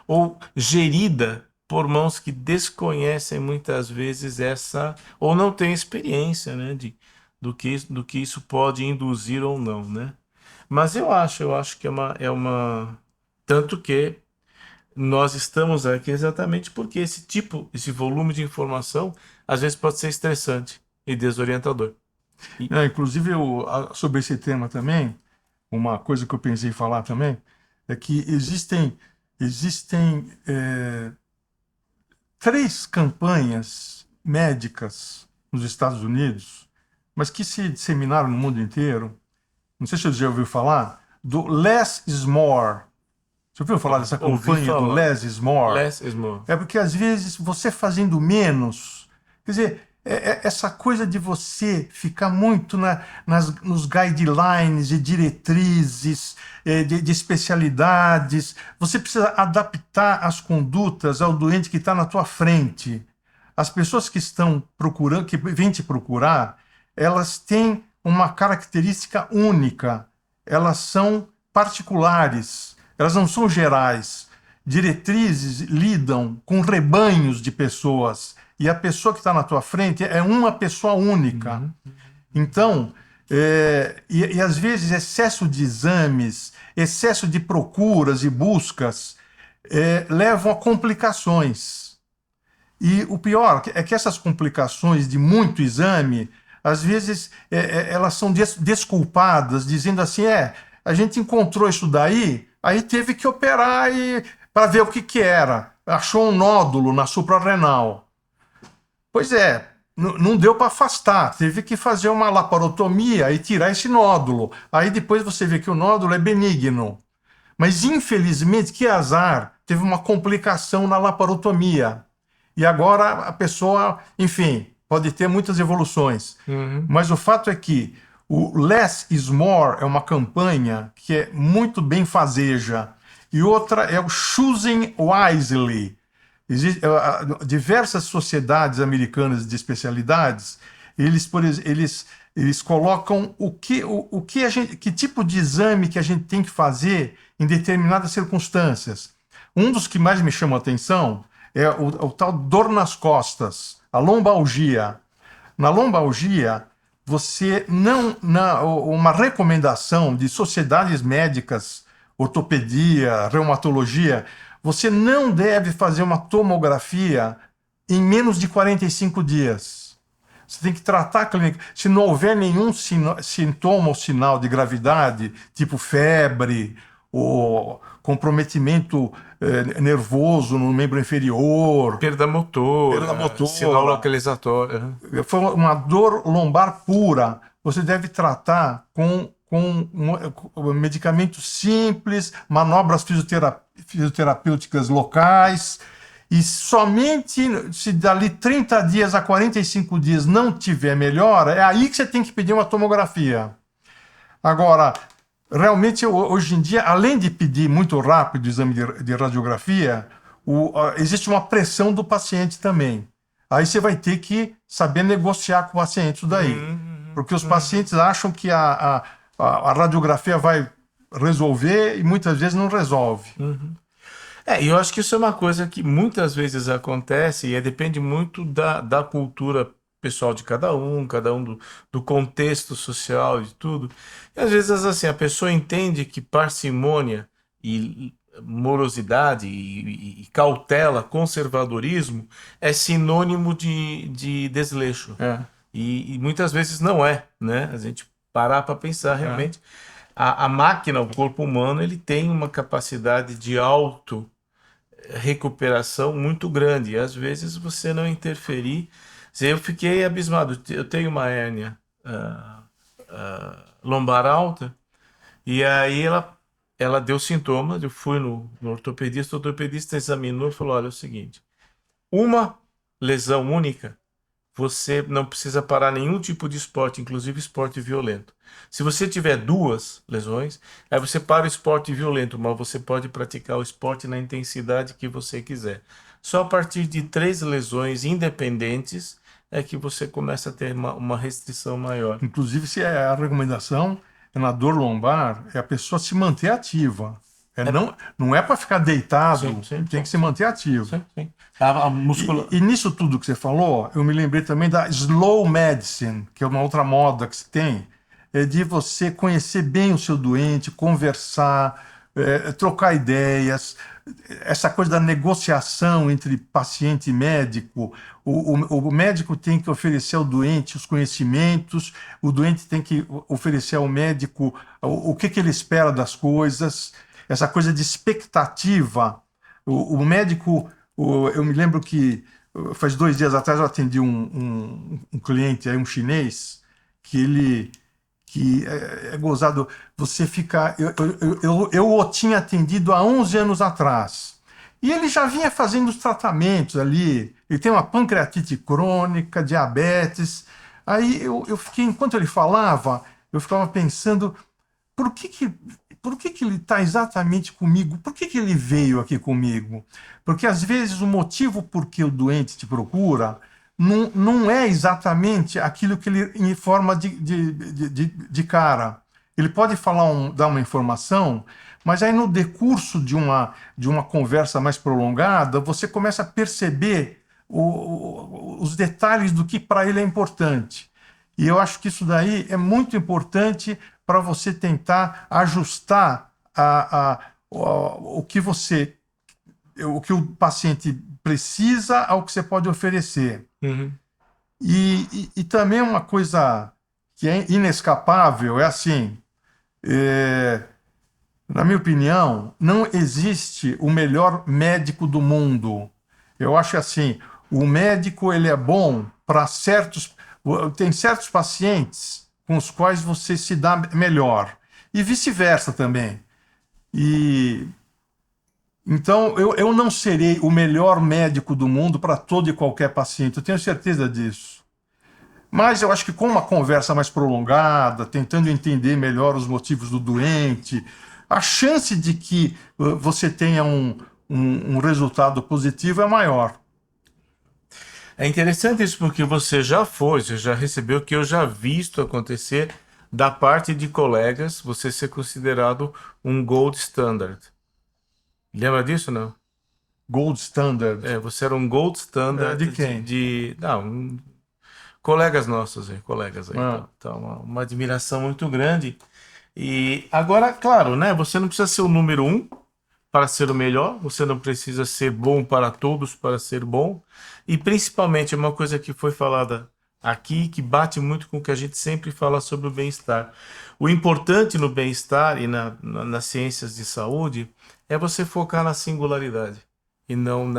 [SPEAKER 1] ou gerida por mãos que desconhecem muitas vezes ou não têm experiência, né, do que isso pode induzir ou não, né? Mas eu acho que tanto que nós estamos aqui exatamente porque esse volume de informação às vezes pode ser estressante e desorientador.
[SPEAKER 2] Inclusive, sobre esse tema também, uma coisa que eu pensei em falar também é que existem 3 campanhas médicas nos Estados Unidos, mas que se disseminaram no mundo inteiro. Não sei se você já ouviu falar do Less is More. Você ouviu falar dessa campanha do Less is More?
[SPEAKER 1] Less is More.
[SPEAKER 2] É porque às vezes você fazendo menos, quer dizer, essa coisa de você ficar muito nos guidelines e diretrizes de especialidades, você precisa adaptar as condutas ao doente que está na tua frente. As pessoas que estão procurando, que vêm te procurar, elas têm uma característica única. Elas são particulares, elas não são gerais. Diretrizes lidam com rebanhos de pessoas e a pessoa que está na tua frente é uma pessoa única. Então, e às vezes excesso de exames, excesso de procuras e buscas levam a complicações. E o pior é que essas complicações de muito exame, às vezes elas são desculpadas, dizendo assim, a gente encontrou isso daí, aí teve que operar para ver o que era. Achou um nódulo na suprarrenal. Pois não deu para afastar, teve que fazer uma laparotomia e tirar esse nódulo. Aí depois você vê que o nódulo é benigno. Mas infelizmente, que azar, teve uma complicação na laparotomia. E agora a pessoa, enfim, pode ter muitas evoluções. Mas o fato é que O Less is More é uma campanha que é muito bem fazeja. E outra é o Choosing Wisely. Diversas sociedades americanas de especialidades, eles colocam que tipo de exame que a gente tem que fazer em determinadas circunstâncias. Um dos que mais me chama a atenção é o tal dor nas costas, a lombalgia. Na lombalgia, uma recomendação de sociedades médicas, ortopedia, reumatologia, você não deve fazer uma tomografia em menos de 45 dias. Você tem que tratar a clínica. Se não houver nenhum sintoma ou sinal de gravidade, tipo febre ou comprometimento nervoso no membro inferior,
[SPEAKER 1] Perda motora, sinal localizatório.
[SPEAKER 2] foi uma dor lombar pura, você deve tratar com medicamentos simples, manobras fisioterapêuticas locais, e somente se dali 30 dias a 45 dias não tiver melhora, é aí que você tem que pedir uma tomografia. Agora, realmente, hoje em dia, além de pedir muito rápido o exame de radiografia, existe uma pressão do paciente também. Aí você vai ter que saber negociar com o paciente isso daí. Porque os pacientes acham que a radiografia vai resolver e muitas vezes não resolve.
[SPEAKER 1] E eu acho que isso é uma coisa que muitas vezes acontece e depende muito da cultura pessoal de cada um do contexto social e de tudo. E às vezes assim, a pessoa entende que parcimônia e morosidade e cautela, conservadorismo é sinônimo de desleixo. E muitas vezes não é, né? A gente parar para pensar realmente. A máquina, o corpo humano, ele tem uma capacidade de recuperação muito grande. E às vezes você não interferir. Eu fiquei abismado. Eu tenho uma hérnia lombar alta e aí ela deu sintomas. Eu fui no ortopedista, o ortopedista examinou e falou: olha, é o seguinte, uma lesão única, você não precisa parar nenhum tipo de esporte, inclusive esporte violento. Se você tiver duas lesões, aí você para o esporte violento, mas você pode praticar o esporte na intensidade que você quiser. Só a partir de 3 lesões independentes é que você começa a ter uma restrição maior.
[SPEAKER 2] Inclusive, se a recomendação na dor lombar é a pessoa se manter ativa. Não é para ficar deitado, tem que se manter ativo.
[SPEAKER 1] Sim.
[SPEAKER 2] E nisso tudo que você falou, eu me lembrei também da slow medicine, que é uma outra moda que se tem, é de você conhecer bem o seu doente, conversar, trocar ideias, essa coisa da negociação entre paciente e médico. O médico tem que oferecer ao doente os conhecimentos, o doente tem que oferecer ao médico o que ele espera das coisas, essa coisa de expectativa. O médico, eu me lembro que faz 2 dias atrás eu atendi um cliente, aí, um chinês, que é gozado, você fica... Eu o tinha atendido há 11 anos atrás. E ele já vinha fazendo os tratamentos ali. Ele tem uma pancreatite crônica, diabetes. Aí eu fiquei, enquanto ele falava, eu ficava pensando, por que ele está exatamente comigo? Por que ele veio aqui comigo? Porque às vezes o motivo por que o doente te procura não é exatamente aquilo que ele informa de cara. Ele pode dar uma informação, mas aí no decurso de uma conversa mais prolongada, você começa a perceber os detalhes do que para ele é importante. E eu acho que isso daí é muito importante para você tentar ajustar o que o paciente precisa ao que você pode oferecer. E também uma coisa que é inescapável é assim, na minha opinião, não existe o melhor médico do mundo. Eu acho assim, o médico ele é bom para tem certos pacientes com os quais você se dá melhor e vice-versa também. Então, eu não serei o melhor médico do mundo para todo e qualquer paciente, eu tenho certeza disso. Mas eu acho que com uma conversa mais prolongada, tentando entender melhor os motivos do doente, a chance de que você tenha um resultado positivo é maior.
[SPEAKER 1] É interessante isso porque você já recebeu, que eu já visto acontecer da parte de colegas, você ser considerado um gold standard. Lembra disso, não?
[SPEAKER 2] Gold standard.
[SPEAKER 1] Você era um gold standard
[SPEAKER 2] De quem?
[SPEAKER 1] Colegas nossos, colegas aí. Então, uma admiração muito grande. E agora, claro, né? Você não precisa ser o número 1 para ser o melhor, você não precisa ser bom para todos para ser bom. E principalmente, uma coisa que foi falada aqui, que bate muito com o que a gente sempre fala sobre o bem-estar. O importante no bem-estar e nas ciências de saúde é você focar na singularidade e não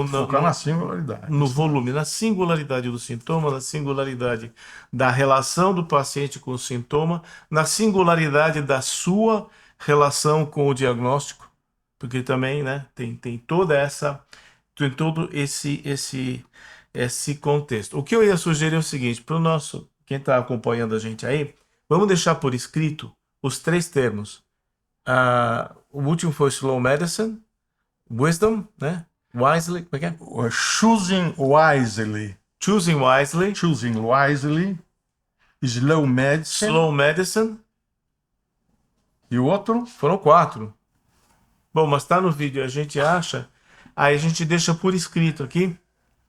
[SPEAKER 2] Focar na singularidade.
[SPEAKER 1] no volume, na singularidade do sintoma, na singularidade da relação do paciente com o sintoma, na singularidade da sua relação com o diagnóstico, porque também, né, tem todo esse contexto. O que eu ia sugerir é o seguinte, para o nosso, quem está acompanhando a gente aí, vamos deixar por escrito os 3 termos. O último foi slow medicine, wisdom, né? Wisely, como é que é?
[SPEAKER 2] Choosing wisely.
[SPEAKER 1] Choosing wisely.
[SPEAKER 2] Choosing wisely. Slow medicine.
[SPEAKER 1] Slow medicine.
[SPEAKER 2] E o outro?
[SPEAKER 1] Foram 4. Bom, mas tá no vídeo, a gente acha. Aí a gente deixa por escrito aqui.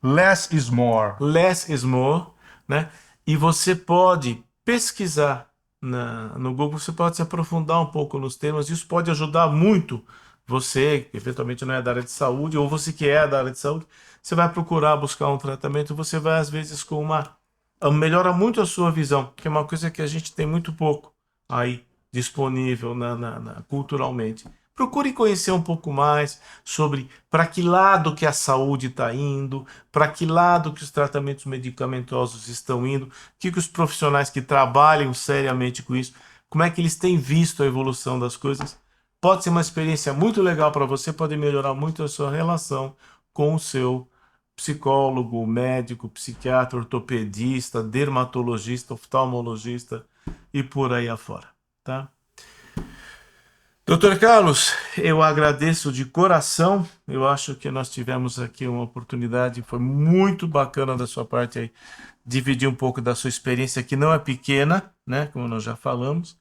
[SPEAKER 2] Less is more.
[SPEAKER 1] Less is more, né? E você pode pesquisar no Google, você pode se aprofundar um pouco nos temas. Isso pode ajudar muito você, que eventualmente não é da área de saúde, ou você que é da área de saúde, você vai procurar buscar um tratamento, você vai às vezes melhora muito a sua visão, que é uma coisa que a gente tem muito pouco aí disponível culturalmente. Procure conhecer um pouco mais sobre para que lado que a saúde está indo, para que lado que os tratamentos medicamentosos estão indo, o que os profissionais que trabalham seriamente com isso, como é que eles têm visto a evolução das coisas. Pode ser uma experiência muito legal para você, pode melhorar muito a sua relação com o seu psicólogo, médico, psiquiatra, ortopedista, dermatologista, oftalmologista e por aí afora, tá? Dr. Carlos, eu agradeço de coração. Eu acho que nós tivemos aqui uma oportunidade, foi muito bacana da sua parte aí, dividir um pouco da sua experiência, que não é pequena, né? Como nós já falamos.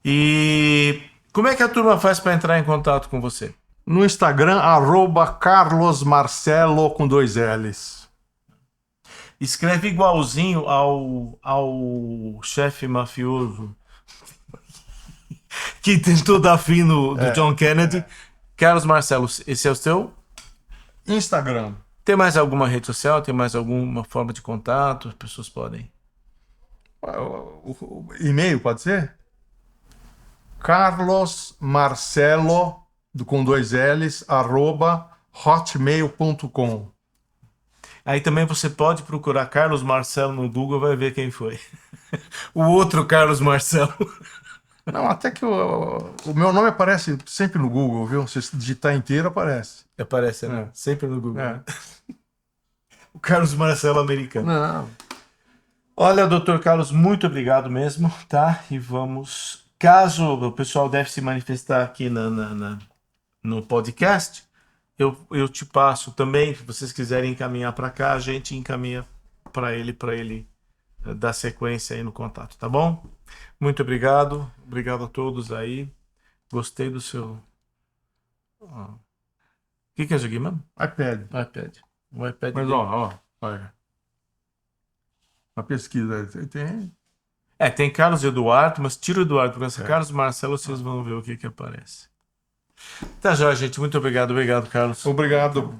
[SPEAKER 1] E como é que a turma faz para entrar em contato com você?
[SPEAKER 2] No Instagram, @carlosmarcelo com 2 L's.
[SPEAKER 1] Escreve igualzinho ao chefe mafioso que tentou dar fim do John Kennedy. Carlos Marcelo, esse é o seu?
[SPEAKER 2] Instagram.
[SPEAKER 1] Tem mais alguma rede social? Tem mais alguma forma de contato? As pessoas podem...
[SPEAKER 2] O e-mail pode ser? carlosmarcelo com 2 L's, @hotmail.com.
[SPEAKER 1] Aí também você pode procurar Carlos Marcelo no Google, vai ver quem foi. O outro Carlos Marcelo.
[SPEAKER 2] Não, até que o meu nome aparece sempre no Google, viu? Se digitar inteiro, aparece.
[SPEAKER 1] Aparece, né? Sempre no Google. É. O Carlos Marcelo americano.
[SPEAKER 2] Não.
[SPEAKER 1] Olha, Dr. Carlos, muito obrigado mesmo, tá? E vamos... Caso o pessoal deve se manifestar aqui no podcast, eu te passo também, se vocês quiserem encaminhar para cá, a gente encaminha para ele dar sequência aí no contato, tá bom? Muito obrigado a todos aí, gostei do seu... O que é isso aqui mesmo?
[SPEAKER 2] iPad.
[SPEAKER 1] Um iPad.
[SPEAKER 2] Mas olha, a pesquisa tem...
[SPEAKER 1] Tem Carlos Eduardo, mas tira o Eduardo, porque Carlos Marcelo, vocês vão ver o que aparece. Tá, já, gente. Muito obrigado, Carlos.
[SPEAKER 2] Obrigado.